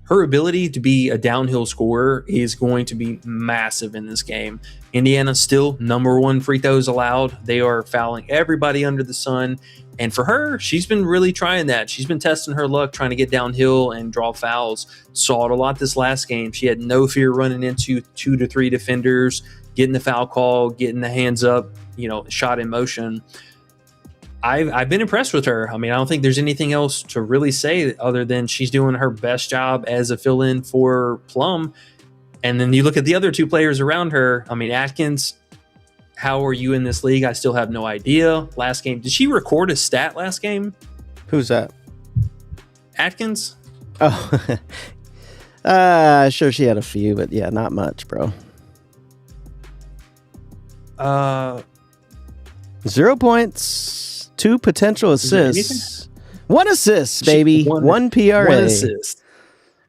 ability to be a downhill scorer is going to be massive in this game. Indiana still number 1 free throws allowed. They are fouling everybody under the sun. And for her, she's been really trying that. She's been testing her luck, trying to get downhill and draw fouls. Saw it a lot this last game. She had no fear running into 2 to 3 defenders, getting the foul call, getting the hands up, shot in motion. I've been impressed with her. I mean, I don't think there's anything else to really say other than she's doing her best job as a fill-in for Plum. And then you look at the other 2 players around her. I mean, Atkins, how are you in this league? I still have no idea. Last game, did she record a stat last game? Who's that? Atkins? Oh, sure, she had a few, but yeah, not much, bro. 0 points, 2 potential assists, 1 assist, baby, 1 PRA, 1 assist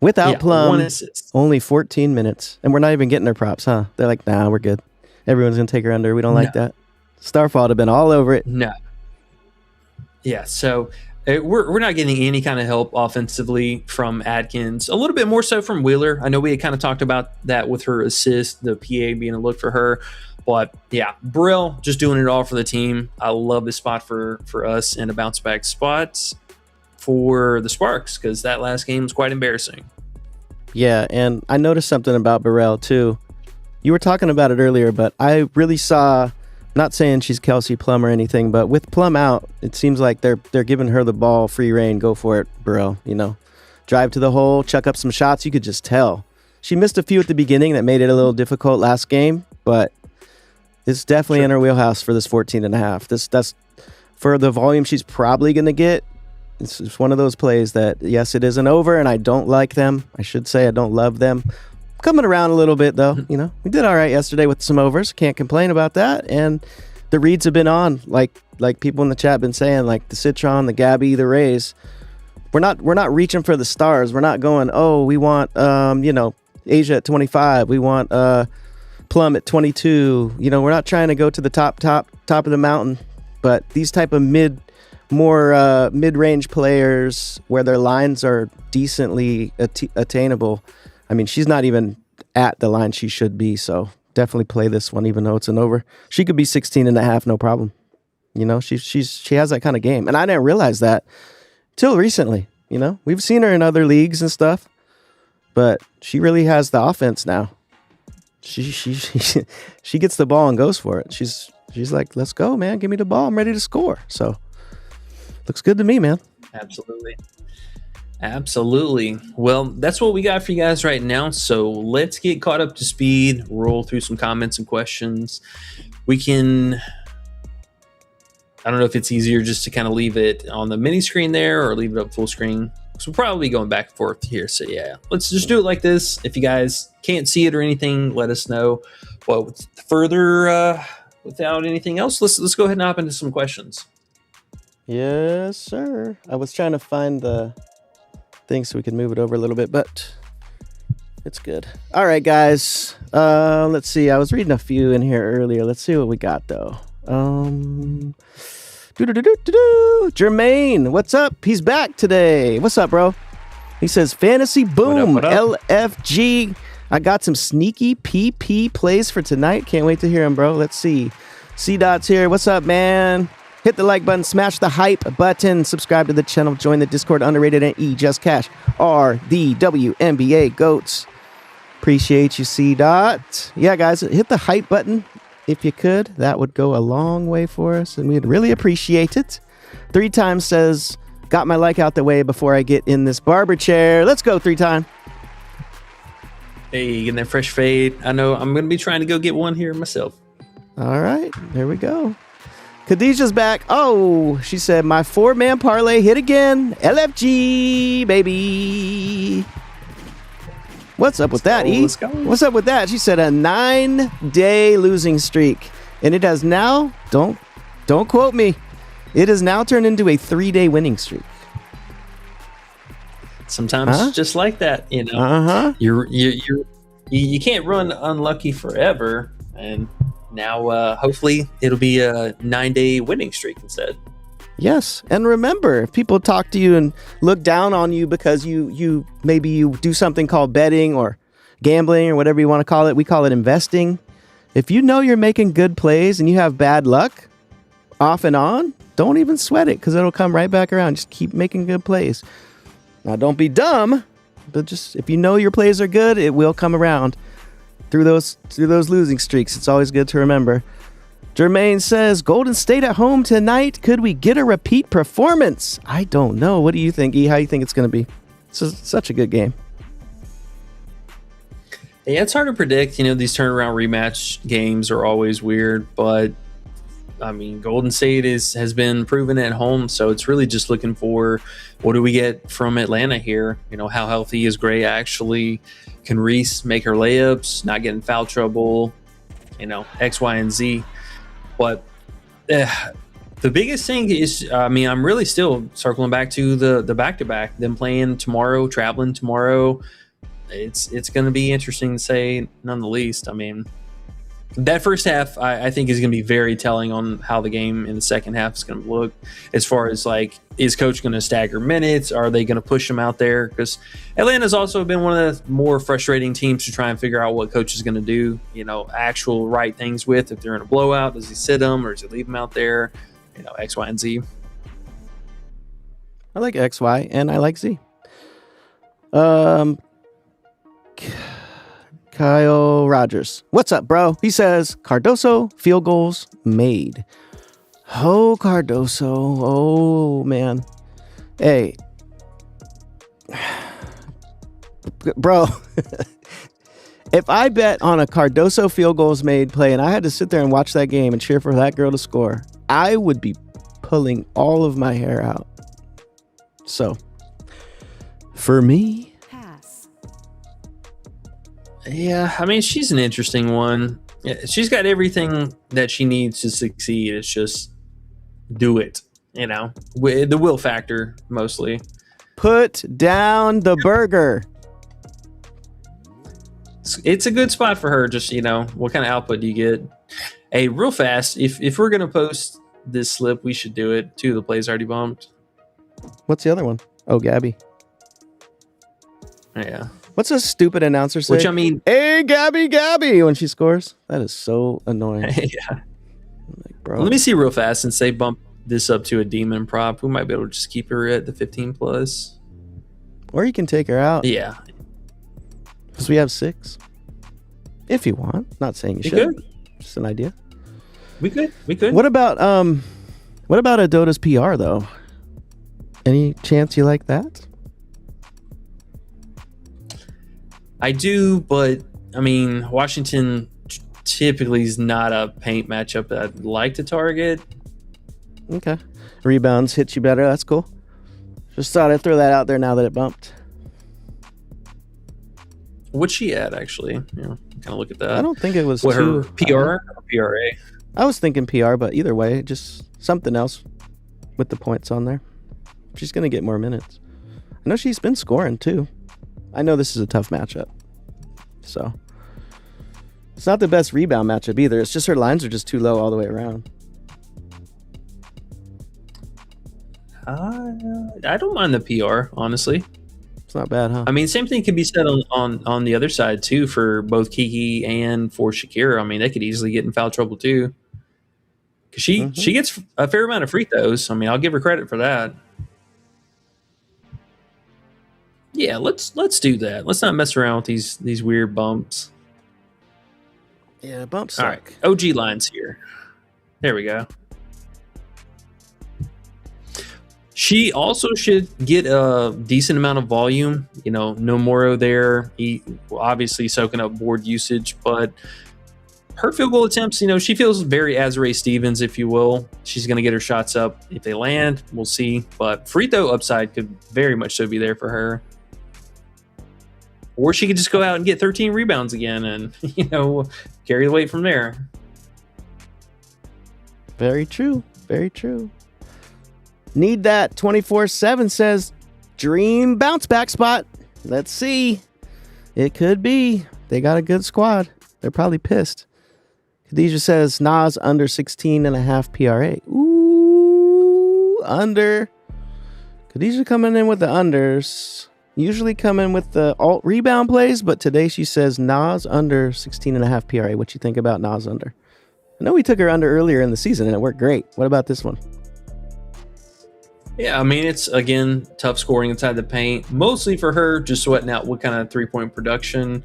without Plum. 1 assist, only 14 minutes, and we're not even getting their props, huh? They're like, nah, we're good. Everyone's gonna take her under. We don't like that. Starfall would have been all over it. No. Yeah, so we're not getting any kind of help offensively from Atkins. A little bit more so from Wheeler. I know we had kind of talked about that with her assist, the PA being a look for her. But yeah, Brill just doing it all for the team. I love this spot for us, and a bounce back spot for the Sparks, because that last game was quite embarrassing. Yeah, and I noticed something about Burrell too. You were talking about it earlier, but I really saw, not saying she's Kelsey Plum or anything, but with Plum out, it seems like they're giving her the ball, free reign, go for it, Burrell. Drive to the hole, chuck up some shots. You could just tell. She missed a few at the beginning that made it a little difficult last game, but it's definitely in her wheelhouse for this 14.5. That's for the volume she's probably going to get. It's one of those plays that, yes, it isn't over, and I don't like them. I should say I don't love them. Coming around a little bit, though. We did all right yesterday with some overs. Can't complain about that. And the reads have been on, like people in the chat been saying, like the Citron, the Gabby, the Rays. We're not reaching for the stars. We're not going, oh, we want Asia at 25. We want Plum at 22. We're not trying to go to the top of the mountain, but these type of mid-range players where their lines are decently attainable. I mean, she's not even at the line she should be, so definitely play this one even though it's an over. She could be 16.5, no problem. She has that kind of game, and I didn't realize that till recently. We've seen her in other leagues and stuff, but she really has the offense now. She gets the ball and goes for it. She's like, let's go, man. Give me the ball. I'm ready to score. So looks good to me, man. Absolutely. Well, that's what we got for you guys right now. So let's get caught up to speed, roll through some comments and questions. We can, I don't know if it's easier just to kind of leave it on the mini screen there or leave it up full screen. So we'll probably be going back and forth here. So yeah, let's just do it like this. If you guys can't see it or anything, let us know. Well, without anything else, let's go ahead and hop into some questions. Yes, sir. I was trying to find the thing so we could move it over a little bit, but It's good. All right, guys. Let's see. I was reading a few in here earlier. Let's see what we got, though. Jermaine, what's up? He's back today. What's up, bro? He says, Fantasy Boom, What up? LFG. I got some sneaky PP plays for tonight. Can't wait to hear him, bro. Let's see. C-Dot's here. What's up, man? Hit the like button, smash the hype button, subscribe to the channel, join the Discord, Underrated and E Just Cash are the WNBA GOATs. Appreciate you, C-Dot. Yeah, guys, hit the hype button if you could. That would go a long way for us, and we'd really appreciate it. 3 times says, got my like out the way before I get in this barber chair. Let's go, 3 times. Hey, getting that fresh fade. I know I'm going to be trying to go get one here myself. All right, there we go. Khadijah's back. Oh, she said, my 4-man parlay hit again. LFG, baby. What's up with that, E? Let's go. What's up with that? She said a 9-day losing streak. And it has now, don't quote me, it has now turned into a 3-day winning streak. Sometimes it's just like that, you know. You can't run unlucky forever, and now hopefully it'll be a 9-day winning streak instead. Yes, and remember, if people talk to you and look down on you because you maybe you do something called betting or gambling or whatever you want to call it, we call it investing. If you know you're making good plays and you have bad luck off and on, don't even sweat it because it'll come right back around. Just keep making good plays. Now, don't be dumb, but just if you know your plays are good, it will come around through those losing streaks. It's always good to remember. Jermaine says, Golden State at home tonight. Could we get a repeat performance? I don't know. What do you think, E? How do you think it's going to be? It's such a good game. Yeah, it's hard to predict. You know, these turnaround rematch games are always weird, but I mean, Golden State has been proven at home, so it's really just looking for what do we get from Atlanta here? You know, how healthy is Gray actually? Can Reese make her layups, not get in foul trouble? You know, X, Y, and Z. But the biggest thing is, I mean, I'm really still circling back to the back-to-back, them playing tomorrow, traveling tomorrow. It's going to be interesting to say, none the least. I mean, that first half, I think, is going to be very telling on how the game in the second half is going to look. As far as, like, is coach going to stagger minutes? Are they going to push them out there? Because Atlanta's also been one of the more frustrating teams to try and figure out what coach is going to do, you know, actual right things with. If they're in a blowout, does he sit them or does he leave them out there? You know, X, Y, and Z. I like X, Y, and I like Z. Kyle Rogers. What's up, bro? He says, Cardoso, field goals made. Oh, Cardoso. Oh, man. Hey. Bro. If I bet on a Cardoso field goals made play and I had to sit there and watch that game and cheer for that girl to score, I would be pulling all of my hair out. So, for me... Yeah, I mean, she's an interesting one. Yeah, she's got everything that she needs to succeed. It's just do it, you know, the will factor mostly. Put down the burger. It's a good spot for her. Just, you know, what kind of output do you get? Hey, real fast, if we're going to post this slip, we should do it. 2 of the plays already bumped. What's the other one? Oh, Gabby. Yeah. What's a stupid announcer say? Which, I mean... Hey, Gabby, when she scores. That is so annoying. Yeah. Like, bro. Let me see real fast, since they bumped this up to a demon prop. We might be able to just keep her at the 15 plus. Or you can take her out. Yeah. Because we have 6. If you want. Not saying you should. Could. Just an idea. We could. What about Adota's PR, though? Any chance you like that? I do, but I mean, Washington typically is not a paint matchup that I'd like to target. Okay. Rebounds hit you better. That's cool. Just thought I'd throw that out there now that it bumped. What's she at, actually? You know, kind of look at that. I don't think it was her too PR or PRA? I was thinking PR, but either way, just something else with the points on there. She's going to get more minutes. I know she's been scoring, too. I know this is a tough matchup. So it's not the best rebound matchup either. It's just her lines are just too low all the way around. I don't mind the PR, honestly. It's not bad, huh? I mean, same thing could be said on the other side too for both Kiki and for Shakira. I mean, they could easily get in foul trouble too, because she gets a fair amount of free throws. I mean, I'll give her credit for that. Yeah, let's do that. Let's not mess around with these weird bumps. Yeah, bumps suck. All right, OG lines here. There we go. She also should get a decent amount of volume. You know, no Moro there. He obviously soaking up board usage, but her field goal attempts, you know, she feels very Azrae Stevens, if you will. She's going to get her shots up. If they land, we'll see. But free throw upside could very much so be there for her. Or she could just go out and get 13 rebounds again and, you know, carry the weight from there. Very true. Very true. Need that 24/7 says dream bounce back spot. Let's see. It could be. They got a good squad. They're probably pissed. Khadijah says Nas under 16.5 PRA. Ooh, under. Khadijah coming in with the unders. Usually come in with the alt rebound plays, but today she says Nas under 16.5 PRA. What you think about Nas under? I know we took her under earlier in the season and it worked great. What about this one? Yeah, I mean, it's, again, tough scoring inside the paint. Mostly for her, just sweating out what kind of three-point production.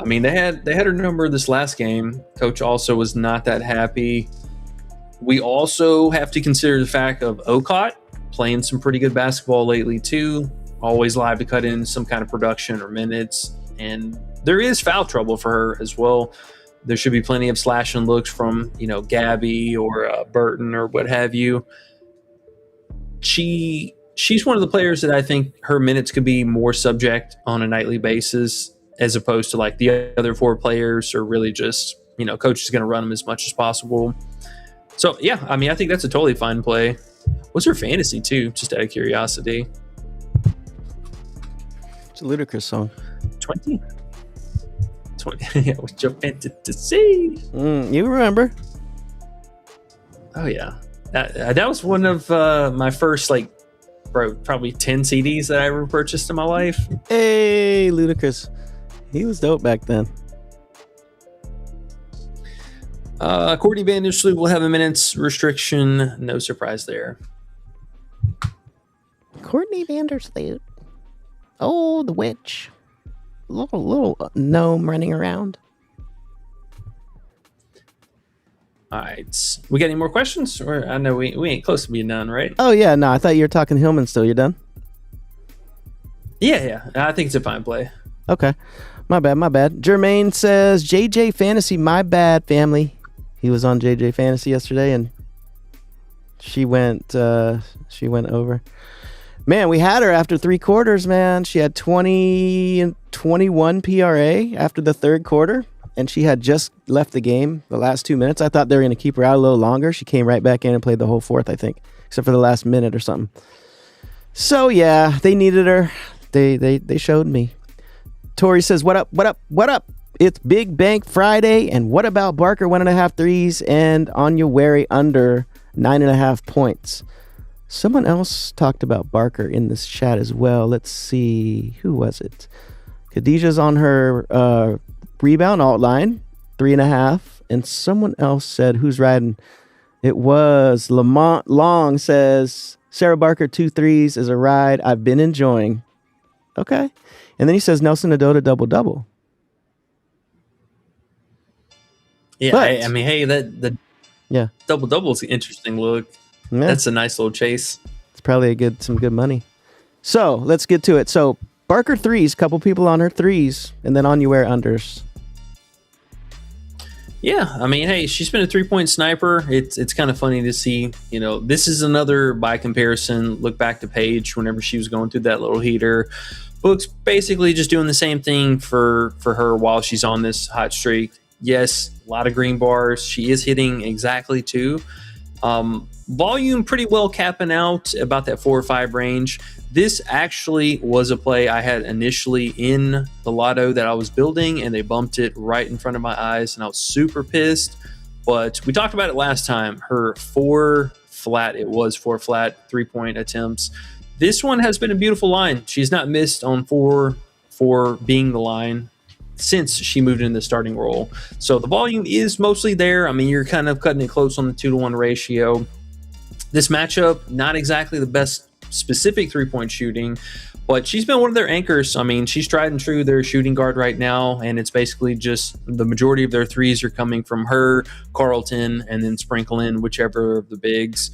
I mean, they had her number this last game. Coach also was not that happy. We also have to consider the fact of Okot playing some pretty good basketball lately, too. Always live to cut in some kind of production or minutes. And there is foul trouble for her as well. There should be plenty of slash and looks from, you know, Gabby or Burton or what have you. She's one of the players that I think her minutes could be more subject on a nightly basis, as opposed to like the other four players, or really just, you know, coach is going to run them as much as possible. So yeah, I mean, I think that's a totally fine play. What's her fantasy too? Just out of curiosity. It's a ludicrous song. 20. Yeah, what you wanted to see. You remember? Oh yeah. That was one of my first, like, probably 10 CDs that I ever purchased in my life. Hey, Ludacris. He was dope back then. Courtney Vandersloot will have a minutes restriction. No surprise there. Courtney Vandersloot. Oh, the witch. Little gnome running around. All right. We got any more questions? Or I know we ain't close to being done, right? Oh, yeah. No, I thought you were talking Hillman still. You done? Yeah. I think it's a fine play. Okay. My bad. Jermaine says, JJ Fantasy, my bad, family. He was on JJ Fantasy yesterday, and she went over. Man, we had her after 3 quarters, man. She had 20 and 21 PRA after the third quarter. And she had just left the game the last 2 minutes. I thought they were going to keep her out a little longer. She came right back in and played the whole fourth, I think, except for the last minute or something. So, yeah, they needed her. They showed me. Tori says, what up? It's Big Bank Friday. And what about Barker 1.5 threes and Anya Wary under 9.5 points? Someone else talked about Barker in this chat as well. Let's see. Who was it? Khadijah's on her rebound alt line, 3.5, and someone else said, who's riding? It was Lamont Long says, Sarah Barker 2 threes is a ride I've been enjoying. Okay. And then he says Nelson Adota double. Yeah, but, I mean, hey, the double is an interesting look. Yeah. That's a nice little chase. It's probably some good money. So let's get to it. So Barker threes, couple people on her threes, and then Anya Ware unders. Yeah, I mean, hey, she's been a 3-point sniper. It's kind of funny to see, you know, this is another, by comparison, look back to Paige whenever she was going through that little heater. Book's basically just doing the same thing for her while she's on this hot streak. Yes, a lot of green bars. She is hitting exactly 2. volume pretty well capping out about that 4 or 5 range. This actually was a play I had initially in the lotto that I was building, and they bumped it right in front of my eyes, and I was super pissed. But we talked about it last time. Her 4 flat 3-point attempts. This one has been a beautiful line. She's not missed on 4 for being the line since she moved into the starting role. So the volume is mostly there. I mean, you're kind of cutting it close on the 2-to-1 ratio. This matchup, not exactly the best specific 3-point shooting, but she's been one of their anchors. I mean, she's tried and true their shooting guard right now, and it's basically just the majority of their threes are coming from her, Carlton, and then sprinkle in whichever of the bigs.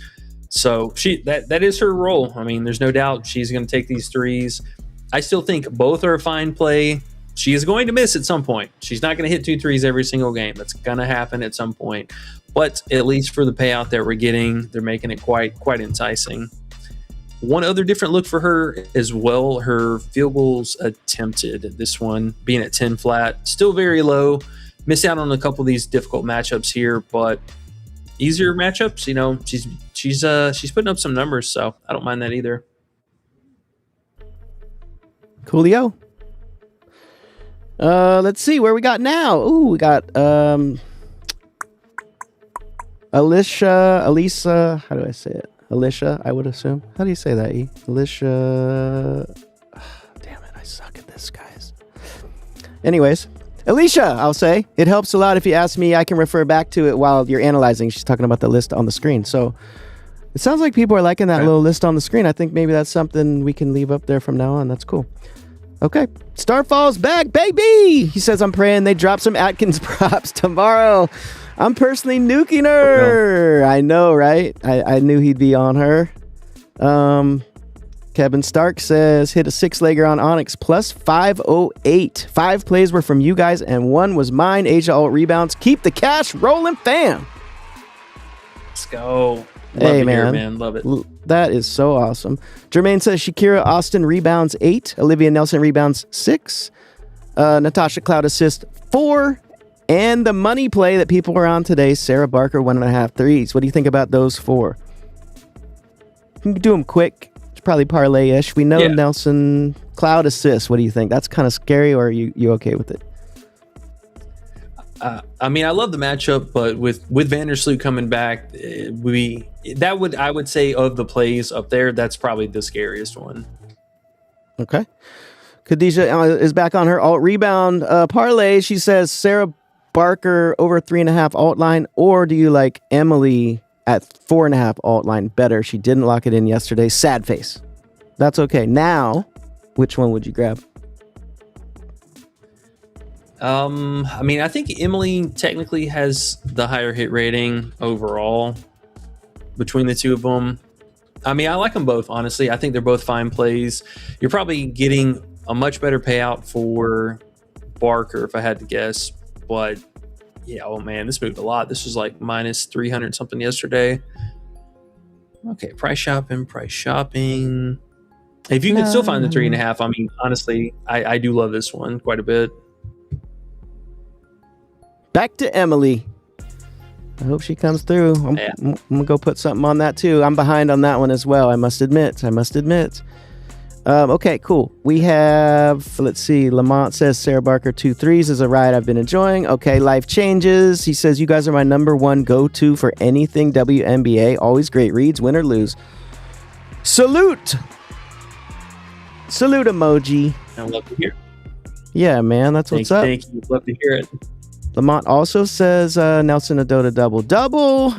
So that is her role. I mean, there's no doubt she's going to take these threes. I still think both are a fine play. She is going to miss at some point. She's not going to hit 2 threes every single game. That's going to happen at some point. But at least for the payout that we're getting, they're making it quite enticing. One other different look for her as well, her field goals attempted. This one being at 10 flat, still very low. Missed out on a couple of these difficult matchups here, but easier matchups, you know, she's putting up some numbers, so I don't mind that either. Coolio. Let's see where we got now. Ooh, we got Elisa, how do I say it? Alicia, I would assume. How do you say that, E? Alicia. Damn it, I suck at this, guys. Anyways, Alicia, I'll say. It helps a lot if you ask me. I can refer back to it while you're analyzing. She's talking about the list on the screen. So it sounds like people are liking that little list on the screen. I think maybe that's something we can leave up there from now on. That's cool. Okay. Starfall's back, baby! He says, I'm praying they drop some Atkins props tomorrow. I'm personally nuking her. I know, right? I knew he'd be on her. Kevin Stark says, hit a 6-legger on Onyx plus 508. 5 plays were from you guys, and 1 was mine. Asia alt rebounds. Keep the cash rolling, fam. Let's go. Hey, man. man. Love it. That is so awesome. Jermaine says Shakira Austin rebounds 8. Olivia Nelson rebounds 6. Natasha Cloud assist 4. And the money play that people are on today, Sarah Barker, 1.5 threes. What do you think about those 4? You can do them quick. It's probably parlay-ish. We know Nelson Cloud assists. What do you think? That's kind of scary, or are you okay with it? I mean, I love the matchup, but with Vandersloot coming back, I would say of the plays up there, that's probably the scariest one. Okay. Khadijah is back on her alt rebound parlay. She says Sarah Barker over 3.5 alt line, or do you like Emily at 4.5 alt line better? She didn't lock it in yesterday. Sad face. That's okay. Now, which one would you grab? I mean, I think Emily technically has the higher hit rating overall between the two of them. I mean, I like them both, honestly. I think they're both fine plays. You're probably getting a much better payout for Barker, if I had to guess. But, yeah, oh, man, this moved a lot. This was like minus 300 something yesterday. Okay, price shopping. If you can still find the 3.5, I mean, honestly, I do love this one quite a bit. Back to Emily. I hope she comes through. I'm going to go put something on that, too. I'm behind on that one as well, I must admit. Okay, cool. We have, let's see, Lamont says Sarah Barker 2 threes is a ride I've been enjoying. Okay, life changes. He says, you guys are my number one go-to for anything WNBA. Always great reads, win or lose. Salute emoji. I love to hear. Yeah, man, that's what's up. Thank you. Love to hear it. Lamont also says Nelson Adota double.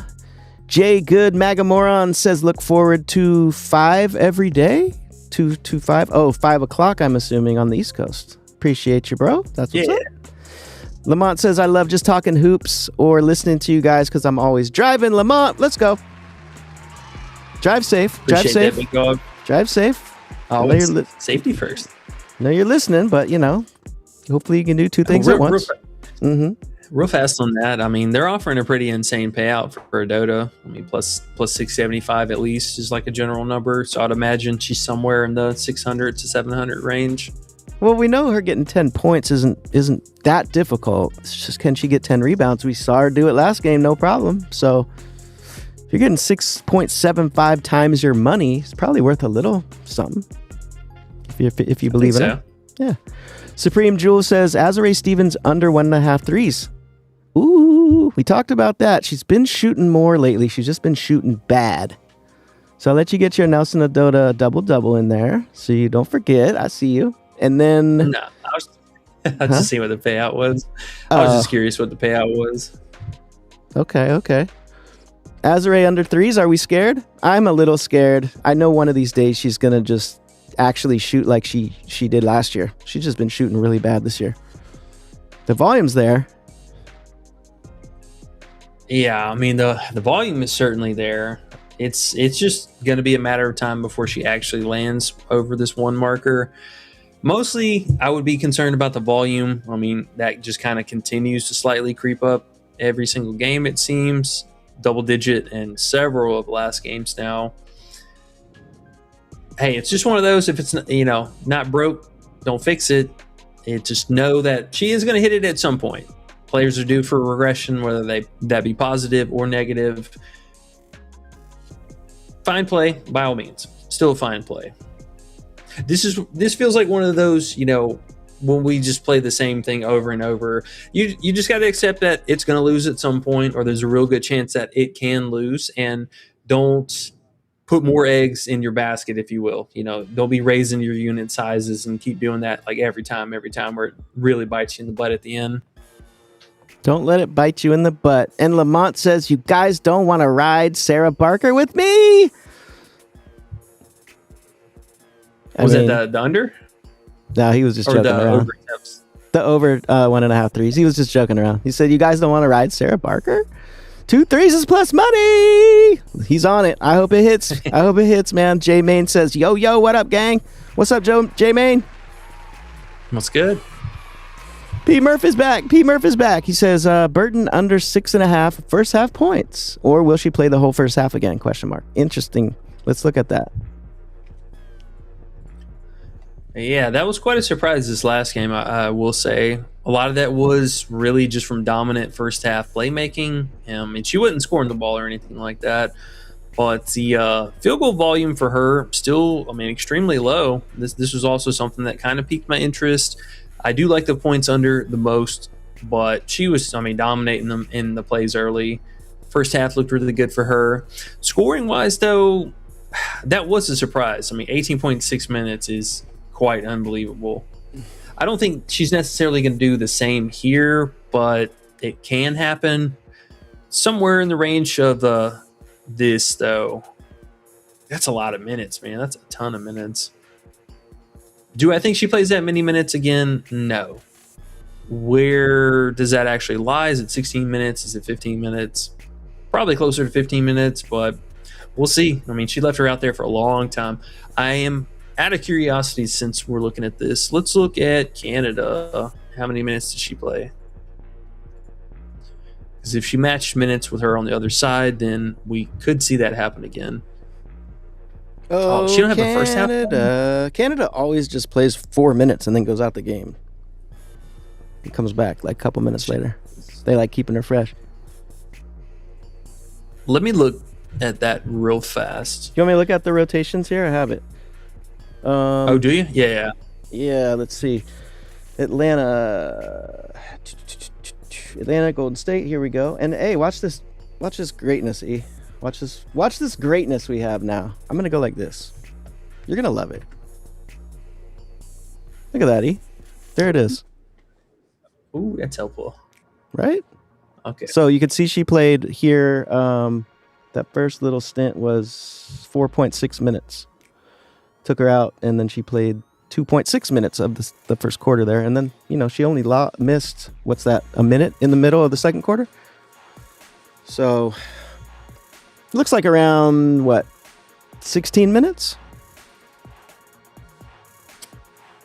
Jay Good Magamoron says look forward to 5 every day. 2 to 5. Oh, 5 o'clock, I'm assuming, on the East Coast. Appreciate you, bro. That's what's up. Lamont says I love just talking hoops or listening to you guys because I'm always driving. Lamont, let's go. Drive safe. Appreciate that, big dog. Drive safe. Always safety first. I know you're listening, but, you know, hopefully you can do 2 things at once. Real fast on that. I mean, they're offering a pretty insane payout for Adota. I mean, plus 675 at least is like a general number. So I'd imagine she's somewhere in the 600 to 700 range. Well, we know her getting 10 points isn't that difficult. It's just, can she get 10 rebounds? We saw her do it last game, no problem. So If you're getting 6.75 times your money, it's probably worth a little something. If you believe in it. Yeah. Supreme Jewel says, Azare Stevens under 1.5 threes. Ooh, we talked about that. She's been shooting more lately. She's just been shooting bad. So I'll let you get your Nelson Adota double-double in there so you don't forget. I see you. And then... No, I was just seeing what the payout was. I was just curious what the payout was. Okay. Azare under threes, are we scared? I'm a little scared. I know one of these days she's going to just actually shoot like she did last year. She's just been shooting really bad this year. The volume's there. Yeah, I mean, the volume is certainly there. It's just going to be a matter of time before she actually lands over this one marker. Mostly, I would be concerned about the volume. I mean, that just kind of continues to slightly creep up every single game, it seems. Double digit in several of the last games now. Hey, it's just one of those. If it's not broke, don't fix it. Just know that she is going to hit it at some point. Players are due for a regression, whether that be positive or negative. Fine play, by all means. Still a fine play. This feels like one of those, when we just play the same thing over and over. You just got to accept that it's going to lose at some point, or there's a real good chance that it can lose, and don't put more eggs in your basket, if you will. Don't be raising your unit sizes and keep doing that like every time where it really bites you in the butt at the end. Don't let it bite you in the butt. And Lamont says, you guys don't want to ride Sarah Barker with me? Was it the under? No, he was just joking around. Over attempts? The over 1.5 threes. He was just joking around. He said, you guys don't want to ride Sarah Barker? 2 threes is plus money. He's on it. I hope it hits. Man. J Main says, yo, what up, gang? What's up, J Main? What's good? P. Murph is back. He says, Burton under 6.5 first half points. Or will she play the whole first half again? ? Interesting. Let's look at that. Yeah, that was quite a surprise this last game, I will say. A lot of that was really just from dominant first half playmaking. And she wasn't scoring the ball or anything like that. But the field goal volume for her still, extremely low. This was also something that kind of piqued my interest. I do like the points under the most, but she was, dominating them in the plays early. First half looked really good for her. Scoring-wise, though, that was a surprise. 18.6 minutes is quite unbelievable. I don't think she's necessarily going to do the same here, but it can happen. Somewhere in the range of this, though, that's a lot of minutes, man. That's a ton of minutes. Do I think she plays that many minutes again? No. Where does that actually lie? Is it 16 minutes? Is it 15 minutes? Probably closer to 15 minutes, but we'll see. She left her out there for a long time. I am out of curiosity, since we're looking at this. Let's look at Canada. How many minutes did she play? Because if she matched minutes with her on the other side, then we could see that happen again. Oh, she don't have a first half? Canada always just plays 4 minutes and then goes out the game. He comes back like a couple minutes later. They like keeping her fresh. Let me look at that real fast. You want me to look at the rotations here? I have it. Oh, do you? Yeah. Yeah, let's see. Atlanta, Golden State. Here we go. And hey, watch this greatness, E. Watch this greatness we have now. I'm gonna go like this. You're gonna love it. Look at that, E. There it is. Ooh, that's helpful. Right? Okay. So you could see she played here. That first little stint was 4.6 minutes. Took her out, and then she played 2.6 minutes of the first quarter there. And then, she only missed, a minute in the middle of the second quarter? So, looks like around, 16 minutes?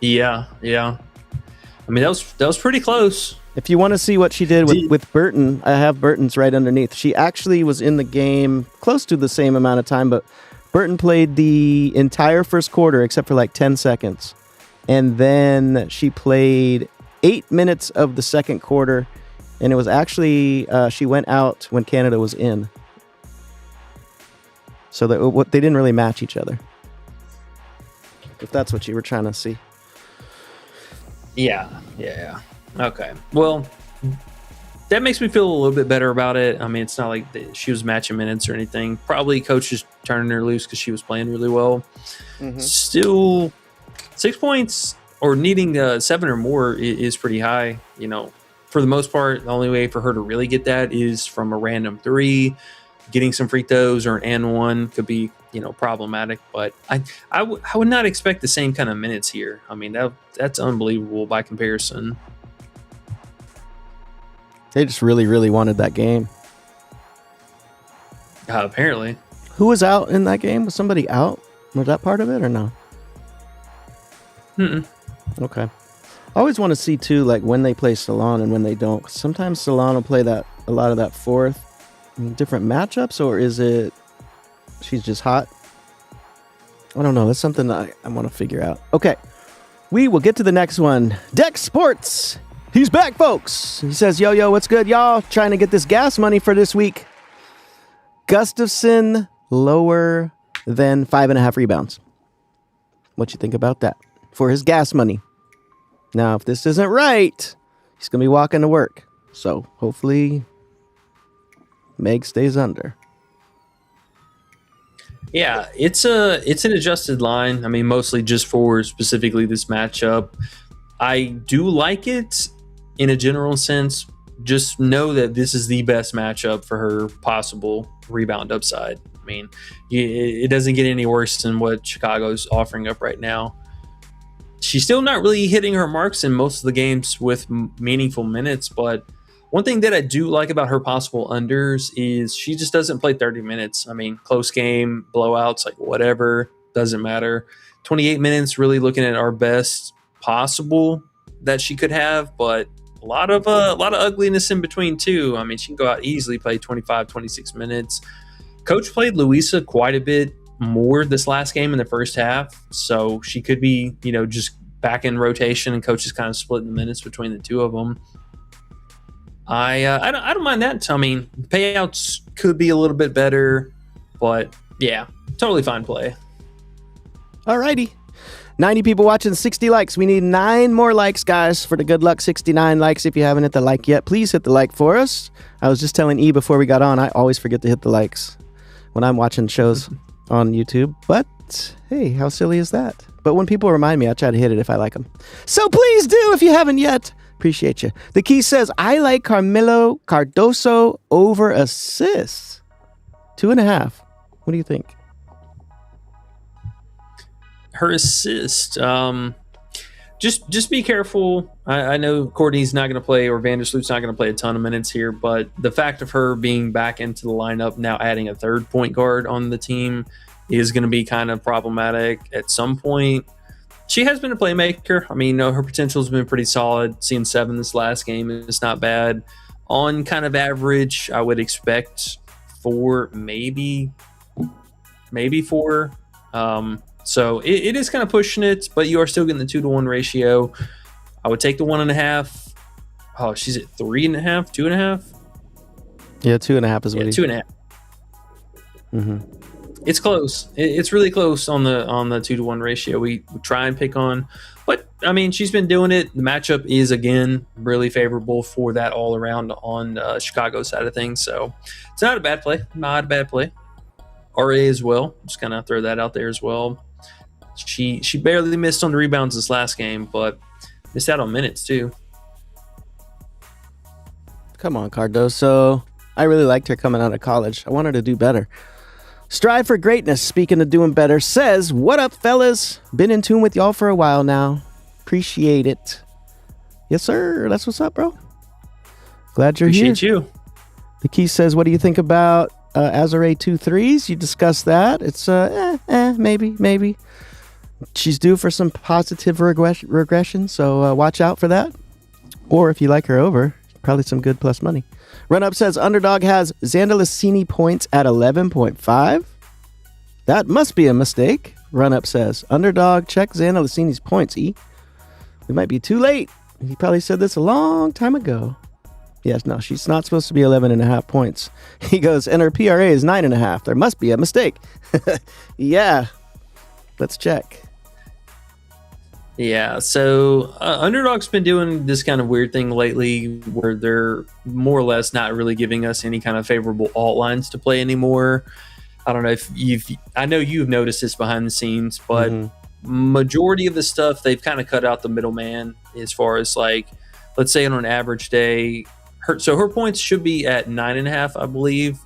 Yeah. That was pretty close. If you want to see what she did with Burton, I have Burton's right underneath. She actually was in the game close to the same amount of time, but Burton played the entire first quarter except for 10 seconds. And then she played 8 minutes of the second quarter. And it was actually, she went out when Canada was in. So they didn't really match each other. If that's what you were trying to see. Yeah. Okay. Well, that makes me feel a little bit better about it. I mean, it's not like she was matching minutes or anything. Probably coach just turning her loose because she was playing really well. Mm-hmm. Still, 6 points or needing 7 or more is pretty high. You know, for the most part, the only way for her to really get that is from a random 3. Getting some free throws or an and one could be, problematic. But I would not expect the same kind of minutes here. I mean, that's unbelievable by comparison. They just really, really wanted that game. Apparently. Who was out in that game? Was somebody out? Was that part of it or no? Okay. I always want to see, too, like when they play Salon and when they don't. Sometimes Salon will play a lot of that fourth in different matchups, or is it she's just hot? I don't know. That's something I want to figure out. Okay. We will get to the next one. Dex Sports. He's back, folks. He says, yo, what's good, y'all? Trying to get this gas money for this week. Gustafson lower than 5.5 rebounds. What you think about that for his gas money? Now, if this isn't right, he's going to be walking to work. So hopefully Meg stays under. Yeah, it's an adjusted line. I mean, mostly just for specifically this matchup. I do like it in a general sense. Just know that this is the best matchup for her possible rebound upside. I mean, it doesn't get any worse than what Chicago's offering up right now. She's still not really hitting her marks in most of the games with meaningful minutes, but one thing that I do like about her possible unders is she just doesn't play 30 minutes. I mean, close game, blowouts, like whatever, doesn't matter. 28 minutes, really looking at our best possible that she could have, but a lot of ugliness in between too. I mean, she can go out easily, play 25, 26 minutes. Coach played Luisa quite a bit more this last game in the first half, so she could be, just back in rotation, and coach is kind of splitting the minutes between the two of them. I don't mind that. I mean, payouts could be a little bit better, but yeah, totally fine play. Alrighty. 90 people watching, 60 likes. We need 9 more likes, guys, for the good luck 69 likes. If you haven't hit the like yet, please hit the like for us. I was just telling E before we got on, I always forget to hit the likes when I'm watching shows on YouTube. But hey, how silly is that? But when people remind me, I try to hit it if I like them. So please do if you haven't yet. Appreciate you. The Key says, I like Carmelo Cardoso over assists. 2.5. What do you think? Her assist, just be careful. I know Courtney's not going to play, or Vandersloot's not going to play a ton of minutes here, but the fact of her being back into the lineup, now adding a third point guard on the team, is going to be kind of problematic at some point. She has been a playmaker. I mean, her potential has been pretty solid. Seeing 7 this last game is not bad. On kind of average, I would expect 4, maybe 4. So it is kind of pushing it, but you are still getting the 2-to-1 ratio. I would take the 1.5. Oh, she's at 3.5, 2.5. Yeah, 2.5 is what 2.5. Mm-hmm. It's close. It's really close on the 2-to-1 ratio. We try and pick on, but I mean, she's been doing it. The matchup is again really favorable for that all around on Chicago side of things. So it's not a bad play. Not a bad play. RA as well. Just kind of throw that out there as well. She barely missed on the rebounds this last game, but missed out on minutes too. Come on, Cardoso. I really liked her coming out of college. I want her to do better. Strive for Greatness, speaking of doing better, says, what up, fellas? Been in tune with y'all for a while now. Appreciate it. Yes, sir. That's what's up, bro. Glad you're here. Appreciate you. The Key says, what do you think about Azare 2 threes? You discussed that. It's maybe. She's due for some positive regression, so watch out for that. Or if you like her over, probably some good plus money. Run Up says Underdog has Zandalicini points at 11.5. That must be a mistake. Run Up says Underdog, check Zandalicini's points, E. We might be too late. He probably said this a long time ago. Yes, no, she's not supposed to be 11.5 points. He goes, and her PRA is 9.5. There must be a mistake. Yeah. Let's check. Yeah, so Underdog's been doing this kind of weird thing lately where they're more or less not really giving us any kind of favorable alt lines to play anymore. I don't know if I know you've noticed this behind the scenes, but majority of the stuff, they've kind of cut out the middleman as far as like, let's say on an average day, her points should be at 9.5, I believe.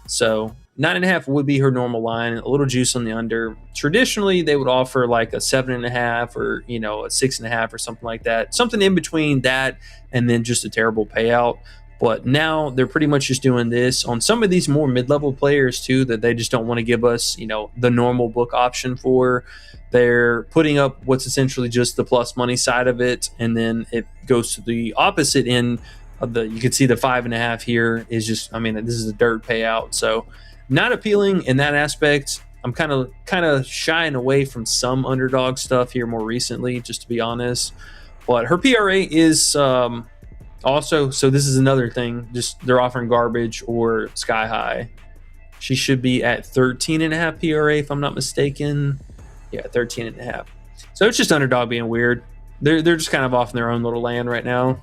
So 9.5 would be her normal line, a little juice on the under. Traditionally, they would offer like a 7.5 or, a 6.5 or something like that. Something in between that and then just a terrible payout. But now they're pretty much just doing this on some of these more mid-level players too that they just don't want to give us, the normal book option for. They're putting up what's essentially just the plus money side of it. And then it goes to the opposite end of you can see the 5.5 here is just, this is a dirt payout. So not appealing in that aspect. I'm kind of shying away from some Underdog stuff here more recently, just to be honest. But her PRA is also, so this is another thing, just they're offering garbage or sky high. She should be at 13.5 PRA if I'm not mistaken. Yeah, 13.5. So it's just Underdog being weird. They're just kind of off in their own little land right now.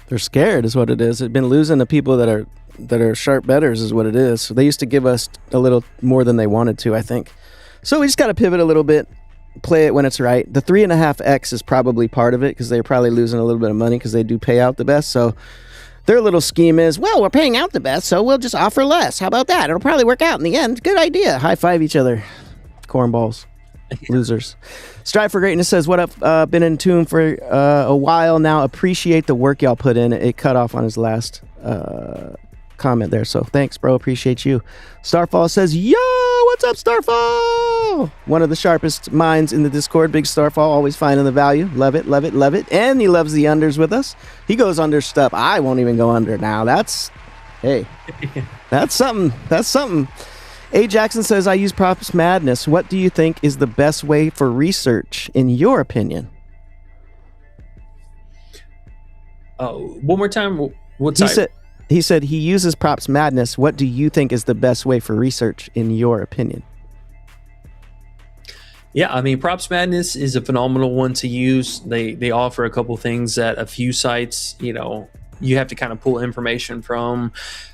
They're scared is what it is. They've been losing to people that are sharp bettors is what it is. So they used to give us a little more than they wanted to, I think. So we just got to pivot a little bit, play it when it's right. The 3.5x is probably part of it because they're probably losing a little bit of money because they do pay out the best. So their little scheme is, well, we're paying out the best, so we'll just offer less. How about that? It'll probably work out in the end. Good idea. High five each other. Cornballs. Losers. Strive for Greatness says, what up? Been in tune for a while now. Appreciate the work y'all put in. It cut off on his last comment there. So thanks, bro. Appreciate you. Starfall says, yo, what's up, Starfall? One of the sharpest minds in the Discord. Big Starfall, always finding the value. Love it, love it, love it. And he loves the unders with us. He goes under stuff. I won't even go under now. That's something. That's something. A. Jackson says, I use Props Madness. What do you think is the best way for research, in your opinion? One more time. What site? He said he uses Props Madness. What do you think is the best way for research, in your opinion? Yeah, Props Madness is a phenomenal one to use. They offer a couple things that a few sites, you have to kind of pull information from,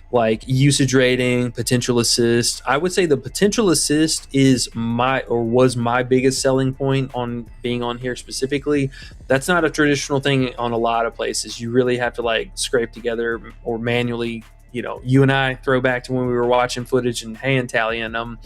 like usage rating, potential assist. I would say the potential assist was my biggest selling point on being on here specifically. That's not a traditional thing on a lot of places. You really have to like scrape together or manually, you and I throw back to when we were watching footage and hand tallying them.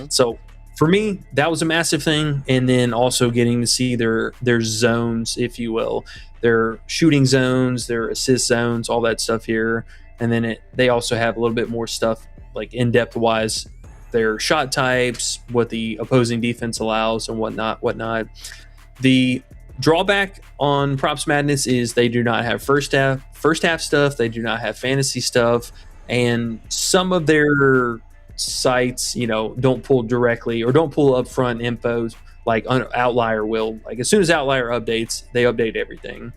So for me, that was a massive thing. And then also getting to see their zones, if you will, their shooting zones, their assist zones, all that stuff here. And then they also have a little bit more stuff like in-depth wise, their shot types, what the opposing defense allows and whatnot. The drawback on Props Madness is they do not have first half stuff. They do not have fantasy stuff. And some of their sites, don't pull directly or don't pull upfront info like Outlier will. Like as soon as Outlier updates, they update everything.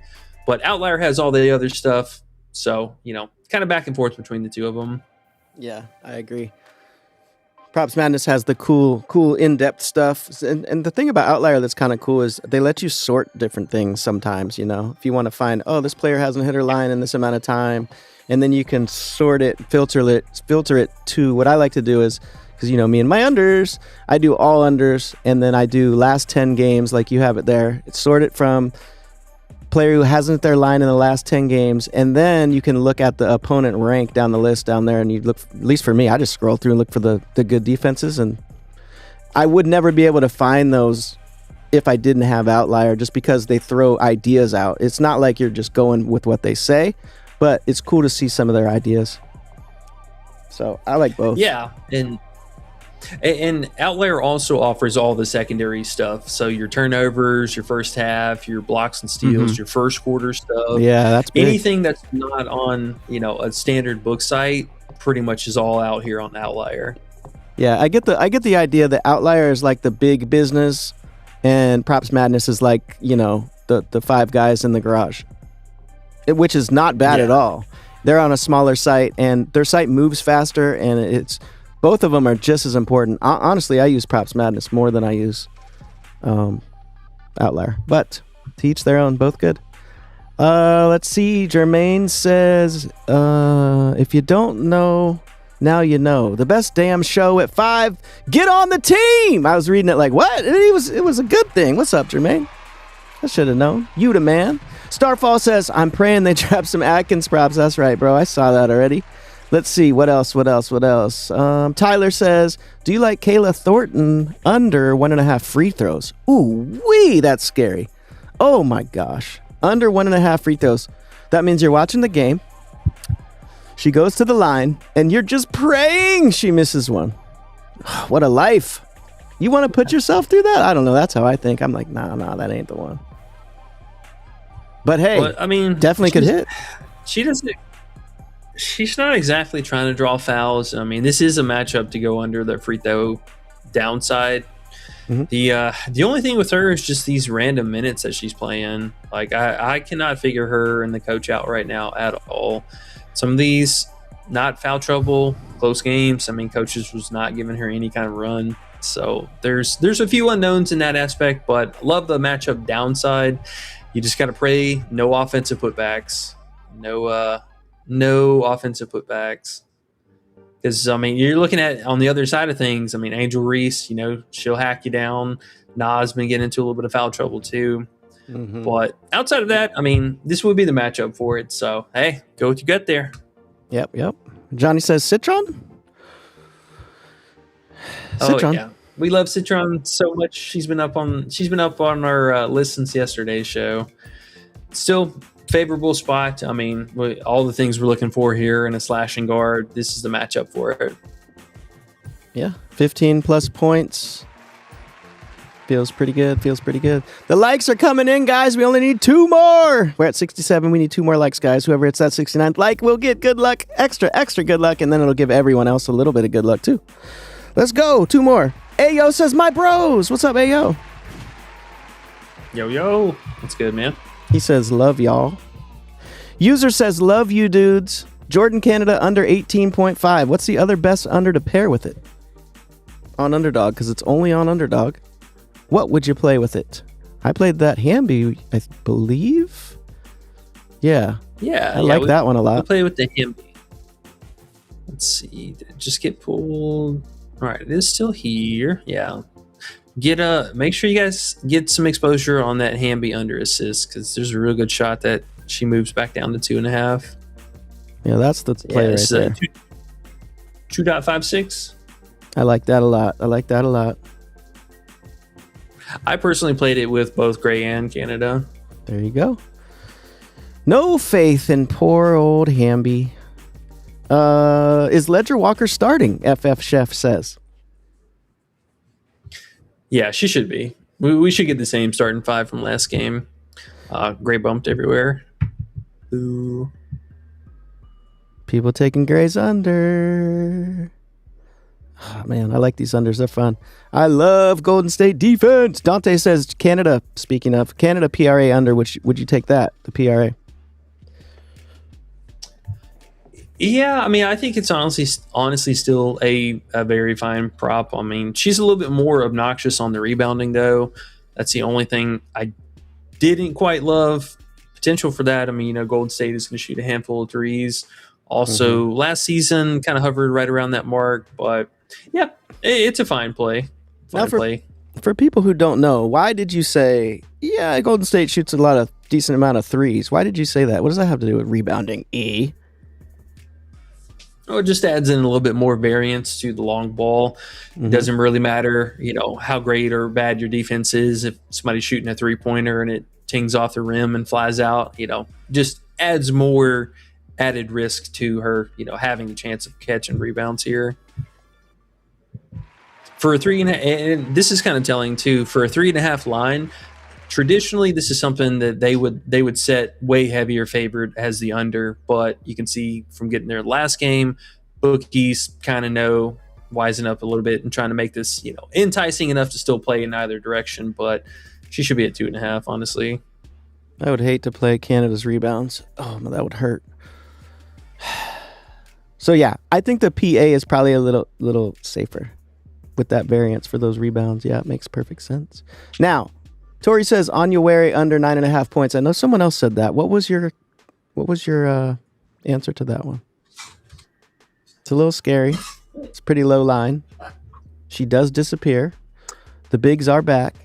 But Outlier has all the other stuff. So, kind of back and forth between the two of them. Yeah, I agree. Props Madness has the cool in-depth stuff. And the thing about Outlier that's kind of cool is they let you sort different things sometimes, If you want to find, this player hasn't hit her line in this amount of time, and then you can sort it, filter it to what I like to do is, because, me and my unders, I do all unders, and then I do last 10 games like you have it there. It's sorted from player who hasn't hit their line in the last 10 games, and then you can look at the opponent rank down the list down there, and you look, at least for me, I just scroll through and look for the good defenses, and I would never be able to find those if I didn't have Outlier, just because they throw ideas out. It's not like you're just going with what they say, but it's cool to see some of their ideas. So I like both. Yeah, and Outlier also offers all the secondary stuff. So your turnovers, your first half, your blocks and steals, your first quarter stuff. Yeah, that's big. Anything that's not on, a standard book site pretty much is all out here on Outlier. Yeah, I get the idea that Outlier is like the big business and Props Madness is like, the five guys in the garage. Which is not bad at all. they're on a smaller site, and their site moves faster, and it's both of them are just as important. Honestly, I use Props Madness more than I use Outlier, but to each their own, both good. Let's see. Jermaine says, if you don't know, now you know. The best damn show at 5. Get on the team. I was reading it like, what? It was a good thing. What's up, Jermaine? I should have known. You the man. Starfall says, I'm praying they trap some Atkins props. That's right, bro. I saw that already. Let's see. What else? Tyler says, do you like Kayla Thornton under 1.5 free throws? Ooh, wee, that's scary. Oh, my gosh. Under 1.5 free throws. That means you're watching the game. She goes to the line, and you're just praying she misses one. What a life. You want to put yourself through that? I don't know. That's how I think. I'm like, nah, that ain't the one. But hey, well, I mean, definitely could hit. She doesn't. She's not exactly trying to draw fouls. I mean, this is a matchup to go under the free throw downside. Mm-hmm. The only thing with her is just these random minutes that she's playing. Like I cannot figure her and the coach out right now at all. Some of these not foul trouble, close games. I mean, coaches was not giving her any kind of run. So there's a few unknowns in that aspect, but love the matchup downside. You just got to pray no offensive putbacks, no offensive putbacks. Because, I mean, you're looking at on the other side of things. I mean, Angel Reese, she'll hack you down. Nas been getting into a little bit of foul trouble too. Mm-hmm. But outside of that, I mean, this would be the matchup for it. So, hey, go with your gut there. Yep. Johnny says Citron. Oh, yeah. We love Citron so much. She's been up on our list since yesterday's show. Still favorable spot. I mean, all the things we're looking for here in a slashing guard. This is the matchup for it. Yeah, 15 plus points. Feels pretty good. The likes are coming in, guys. We only need 2 more. We're at 67. We need 2 more likes, guys. Whoever hits that 69th like will get good luck, extra good luck, and then it'll give everyone else a little bit of good luck too. Let's go. 2 more. Ayo says, my bros. What's up, Ayo? Yo. What's good, man? He says, love y'all. User says, love you, dudes. Jordan Canada under 18.5. What's the other best under to pair with it? On Underdog, because it's only on Underdog. What would you play with it? I played that Hamby, I believe. Yeah. I like that one a lot. We'll play with the Hamby. Let's see. Did it just get pulled? All right, it is still here. Yeah. Make sure you guys get some exposure on that Hamby under assist, because there's a real good shot that she moves back down to 2.5. Yeah, that's the play right there. 2.56. I like that a lot. I personally played it with both Gray and Canada. There you go. No faith in poor old Hamby. Is Ledger Walker starting? FF Chef says. Yeah, she should be. We should get the same starting 5 from last game. Gray bumped everywhere. Ooh. People taking Gray's under. Oh, man, I like these unders. They're fun. I love Golden State defense. Dante says Canada, speaking of, Canada PRA under. Would you take that, the PRA? Yeah, I mean, I think it's honestly still a very fine prop. I mean, she's a little bit more obnoxious on the rebounding, though. That's the only thing I didn't quite love. Potential for that. I mean, Golden State is going to shoot a handful of threes. Also, last season kind of hovered right around that mark. But, yeah, it's a fine play. For people who don't know, why did you say, yeah, Golden State shoots a decent amount of threes? Why did you say that? What does that have to do with rebounding, E? Oh, it just adds in a little bit more variance to the long ball. It doesn't really matter, how great or bad your defense is. If somebody's shooting a 3-pointer and it tings off the rim and flies out, just adds more added risk to her, having a chance of catching rebounds here. For a 3.5, and this is kind of telling too, for a 3.5 line, traditionally, this is something that they would set way heavier favored as the under, but you can see from getting there last game, bookies kind of wisen up a little bit and trying to make this, enticing enough to still play in either direction, but she should be at 2.5, honestly. I would hate to play Canada's rebounds. Oh, that would hurt. So yeah, I think the PA is probably a little safer with that variance for those rebounds. Yeah, it makes perfect sense. Now, Tori says Onyeawere under 9.5 points. I know someone else said that. What was your answer to that one? It's a little scary. It's a pretty low line. She does disappear. The bigs are back.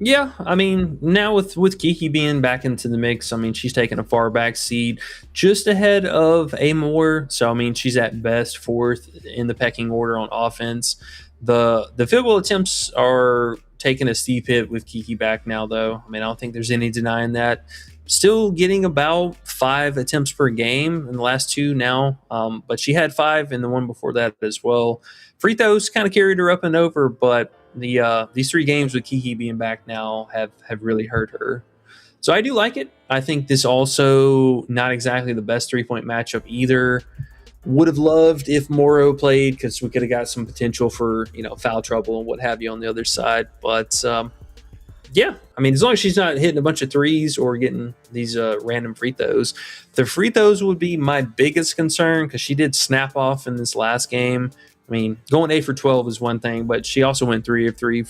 Yeah, I mean, now with Kiki being back into the mix, I mean, she's taking a far back seat just ahead of Amore. So, I mean, she's at best fourth in the pecking order on offense. The field goal attempts are taking a steep hit with Kiki back now, though. I mean, I don't think there's any denying that. Still getting about 5 attempts per game in the last 2 now, but she had 5 in the one before that as well. Free throws kind of carried her up and over, but these 3 games with Kiki being back now have really hurt her. So I do like it. I think this also not exactly the best 3-point matchup either. Would have loved if Morrow played because we could have got some potential for foul trouble and what have you on the other side. But yeah, I mean, as long as she's not hitting a bunch of threes or getting these random free throws, the free throws would be my biggest concern because she did snap off in this last game. I mean, going 8 for 12 is one thing, but she also went 3 of 4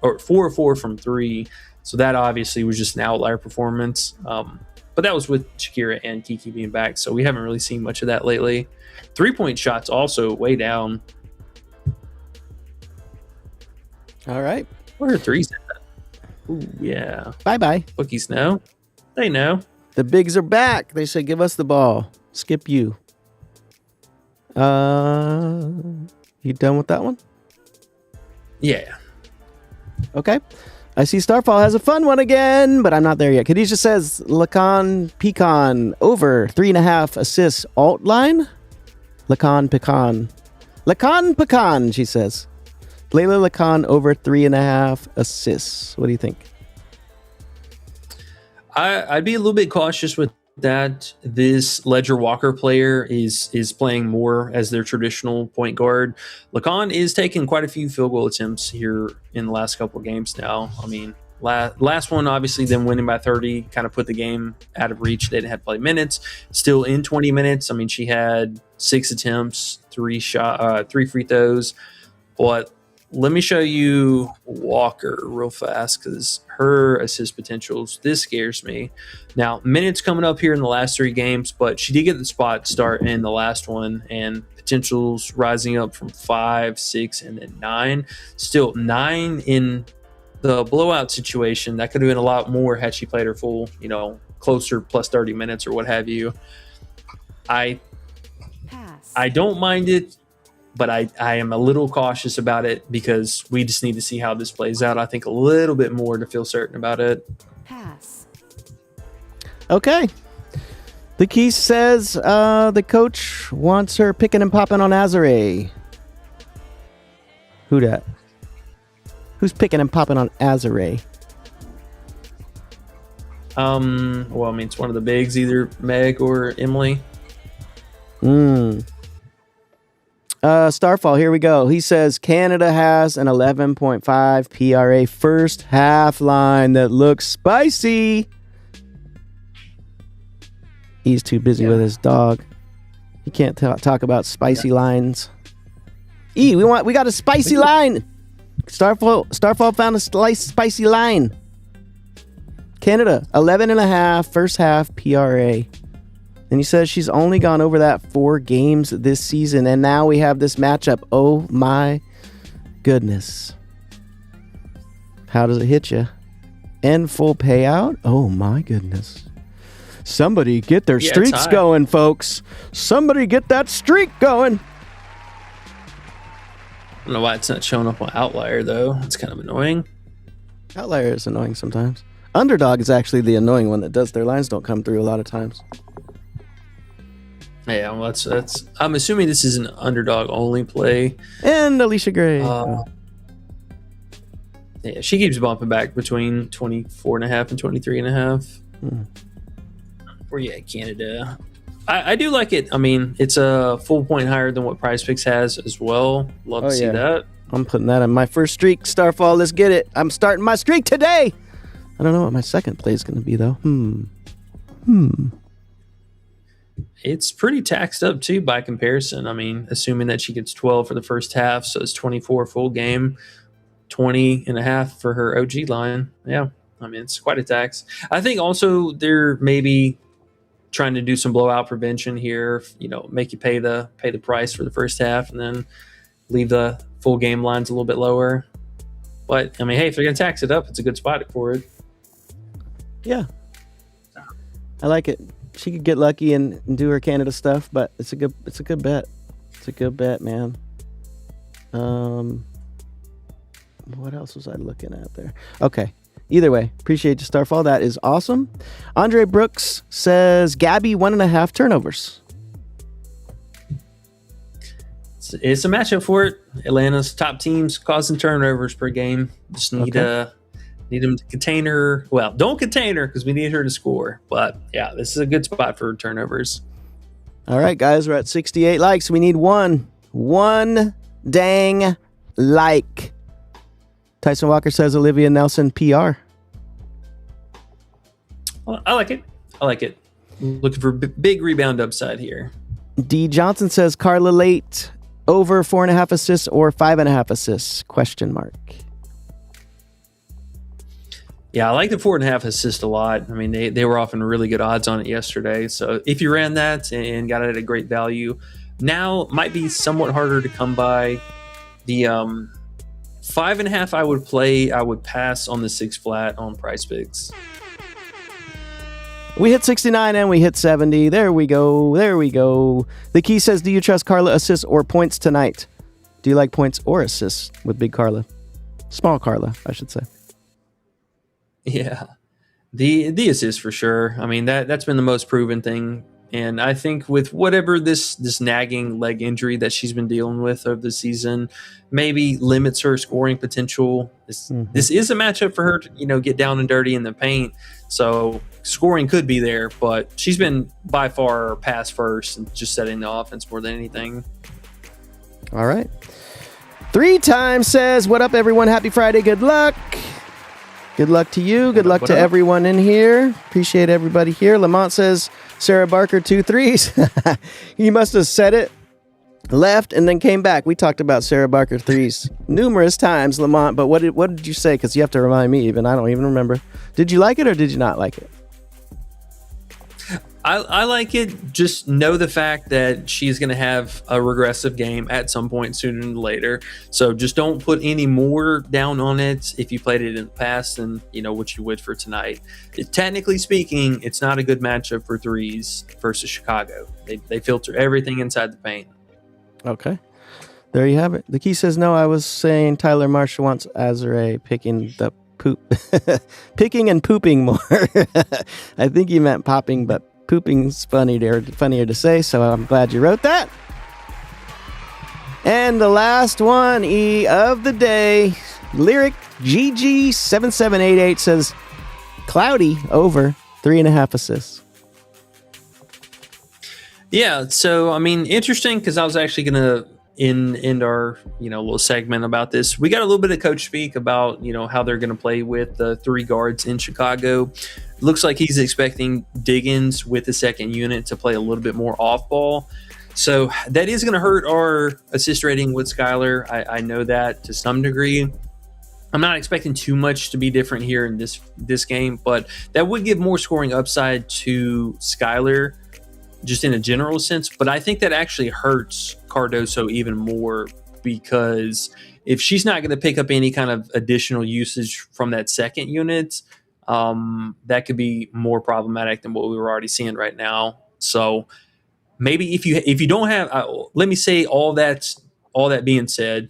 of 4 from 3. So that obviously was just an outlier performance. But that was with Shakira and Kiki being back, so we haven't really seen much of that lately. 3-point shots also way down. All right. Where are threes at? Ooh, yeah. Bye-bye. Bookies know. They know. The bigs are back. They said, give us the ball. Skip you. You done with that one? Yeah. Okay. I see Starfall has a fun one again, but I'm not there yet. Khadijah says Lacan Pecan over 3.5 assists alt line. Lacan Pecan, she says. Layla Lacan over 3.5 assists. What do you think? I'd be a little bit cautious with that. This Ledger Walker player is playing more as their traditional point guard. Lacan is taking quite a few field goal attempts here in the last couple of games now. I mean, last one, obviously, them winning by 30 kind of put the game out of reach. They didn't have to play minutes. Still in 20 minutes. I mean, she had 6 attempts, 3 free throws. But let me show you Walker real fast because her assist potentials, this scares me. Now, minutes coming up here in the last 3 games, but she did get the spot start in the last one, and potentials rising up from 5, 6, and then 9. Still 9 in the blowout situation. That could have been a lot more had she played her full, closer plus 30 minutes or what have you. I don't mind it, but I am a little cautious about it because we just need to see how this plays out. I think a little bit more to feel certain about it. Pass. Okay. The Key says the coach wants her picking and popping on Azare. Who dat? Who's picking and popping on Azare? Well, I mean, it's one of the bigs, either Meg or Emily. Starfall, here we go. He says Canada has an 11.5 PRA first half line that looks spicy. He's too busy with his dog. He can't talk about spicy lines. We got a spicy line. Starfall found a spicy line. Canada 11.5 first half PRA. And he says she's only gone over that 4 games this season. And now we have this matchup. Oh, my goodness. How does it hit you? And full payout? Oh, my goodness. Somebody get their streaks going, folks. Somebody get that streak going. I don't know why it's not showing up on Outlier, though. It's kind of annoying. Outlier is annoying sometimes. Underdog is actually the annoying one that does. Their lines don't come through a lot of times. Yeah, well, that's. I'm assuming this is an Underdog only play. And Alicia Gray. Yeah, she keeps bumping back between 24.5 and 23.5. Where you at, Canada? I do like it. I mean, it's a full point higher than what Prizepicks has as well. Love to see that. I'm putting that on my first streak. Starfall, let's get it. I'm starting my streak today. I don't know what my second play is going to be, though. It's pretty taxed up too by comparison. I mean, assuming that she gets 12 for the first half, so it's 24 full game, 20 and a half for her OG line. Yeah, I mean, it's quite a tax. I think also they're maybe trying to do some blowout prevention here, make you pay the price for the first half and then leave the full game lines a little bit lower. But I mean, hey, if they're going to tax it up, it's a good spot for it. Yeah. I like it. She could get lucky and do her Canada stuff, but it's a good bet. It's a good bet, man. What else was I looking at there? Okay. Either way, appreciate you, Starfall. That is awesome. Andre Brooks says Gabby 1.5 turnovers. It's a matchup for it. Atlanta's top teams causing turnovers per game. Just need them to contain her. Well, don't contain her because we need her to score. But yeah, this is a good spot for turnovers. All right, guys, we're at 68 likes. We need one dang like. Tyson Walker says Olivia Nelson PR. Well, I like it. Looking for big rebound upside here. D. Johnson says Carla Late over 4.5 assists or 5.5 assists? ? Yeah, I like the 4.5 assist a lot. I mean, they were offering really good odds on it yesterday. So if you ran that and got it at a great value, now might be somewhat harder to come by. The 5.5 I would play. I would pass on the 6 flat on Prizepicks. We hit 69 and we hit 70. There we go. The Key says, do you trust Carla assists or points tonight? Do you like points or assists with big Carla? Small Carla, I should say. Yeah. The assist for sure. I mean, that's been the most proven thing. And I think with whatever this nagging leg injury that she's been dealing with over the season, maybe limits her scoring potential. This is a matchup for her to, get down and dirty in the paint. So scoring could be there, but she's been by far pass first and just setting the offense more than anything. All right. 3 times says, what up, everyone? Happy Friday. Good luck. Good luck to you. Good luck to everyone in here. Appreciate everybody here. Lamont says, Sarah Barker 2 threes. He must have said it, left, and then came back. We talked about Sarah Barker threes numerous times, Lamont, but what did you say? Because you have to remind me even. I don't even remember. Did you like it or did you not like it? I like it. Just know the fact that she's going to have a regressive game at some point sooner than later. So just don't put any more down on it if you played it in the past than what you would for tonight. Technically speaking, it's not a good matchup for threes versus Chicago. They filter everything inside the paint. Okay. There you have it. The Key says, no, I was saying Tyler Marshall wants Azure picking and pooping more. I think he meant popping, but pooping's funnier to say, so I'm glad you wrote that. And the last one, of the day, Lyric GG7788 says, cloudy over 3.5 assists. Yeah, so, I mean, interesting because I was actually going to end our little segment about this. We got a little bit of coach speak about how they're going to play with the 3 guards in Chicago. Looks like he's expecting Diggins with the second unit to play a little bit more off ball. So that is going to hurt our assist rating with Skylar. I know that to some degree. I'm not expecting too much to be different here in this game, but that would give more scoring upside to Skylar just in a general sense. But I think that actually hurts Cardoso even more because if she's not going to pick up any kind of additional usage from that second unit, that could be more problematic than what we were already seeing right now. So maybe if you don't have, let me say all that being said,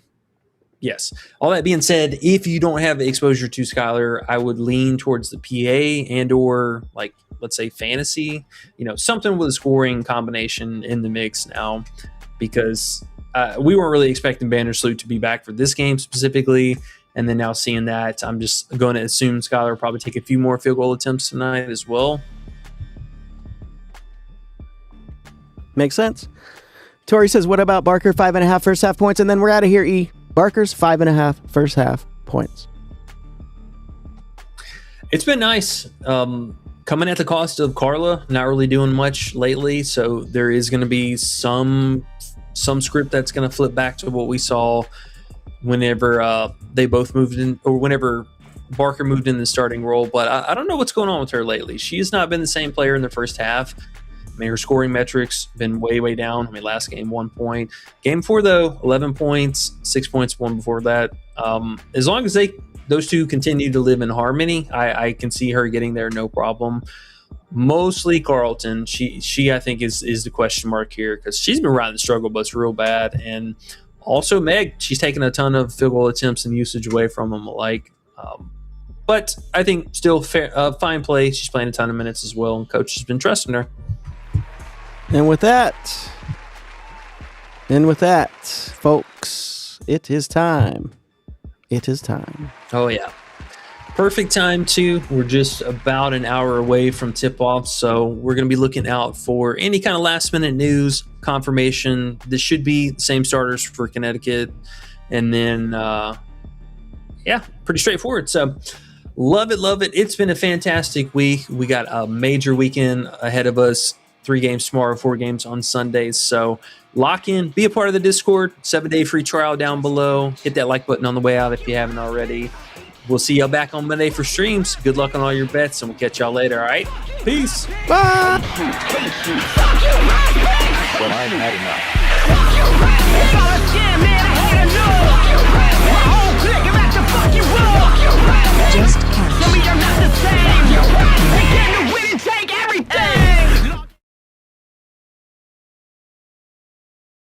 yes, all that being said, if you don't have exposure to Skylar, I would lean towards the PA and or like, let's say fantasy, something with a scoring combination in the mix now, because we weren't really expecting Vandersloot to be back for this game specifically. And then now seeing that, I'm just going to assume Skylar will probably take a few more field goal attempts tonight as well. Makes sense. Tori says, what about Barker 5.5 first half points? And then we're out of here, Barker's 5.5 first half points. It's been nice. coming at the cost of Carla, not really doing much lately. So there is going to be some script that's going to flip back to what we saw whenever they both moved in, or whenever Barker moved in the starting role. But I don't know what's going on with her lately. She has not been the same player in the first half. I mean, her scoring metrics been way down. I mean, last game, 1 point. Game 4, though, 11 points, 6 points, one before that. As long as those two continue to live in harmony, I can see her getting there, no problem. Mostly Carlton. She I think is the question mark here, because she's been riding the struggle bus real bad. And also Meg, she's taken a ton of field goal attempts and usage away from them alike. But I think still fine play. She's playing a ton of minutes as well, and coach has been trusting her. And with that, folks, it is time. It is time. Oh, yeah. Perfect time, too. We're just about an hour away from tip-off, so we're going to be looking out for any kind of last-minute news, confirmation. This should be the same starters for Connecticut. And then, pretty straightforward. So, love it. It's been a fantastic week. We got a major weekend ahead of us. 3 games tomorrow, 4 games on Sundays. So lock in, be a part of the Discord, 7-day free trial down below. Hit that like button on the way out if you haven't already. We'll see y'all back on Monday for streams. Good luck on all your bets, and we'll catch y'all later, all right? Peace. Bye. Well, I've had enough.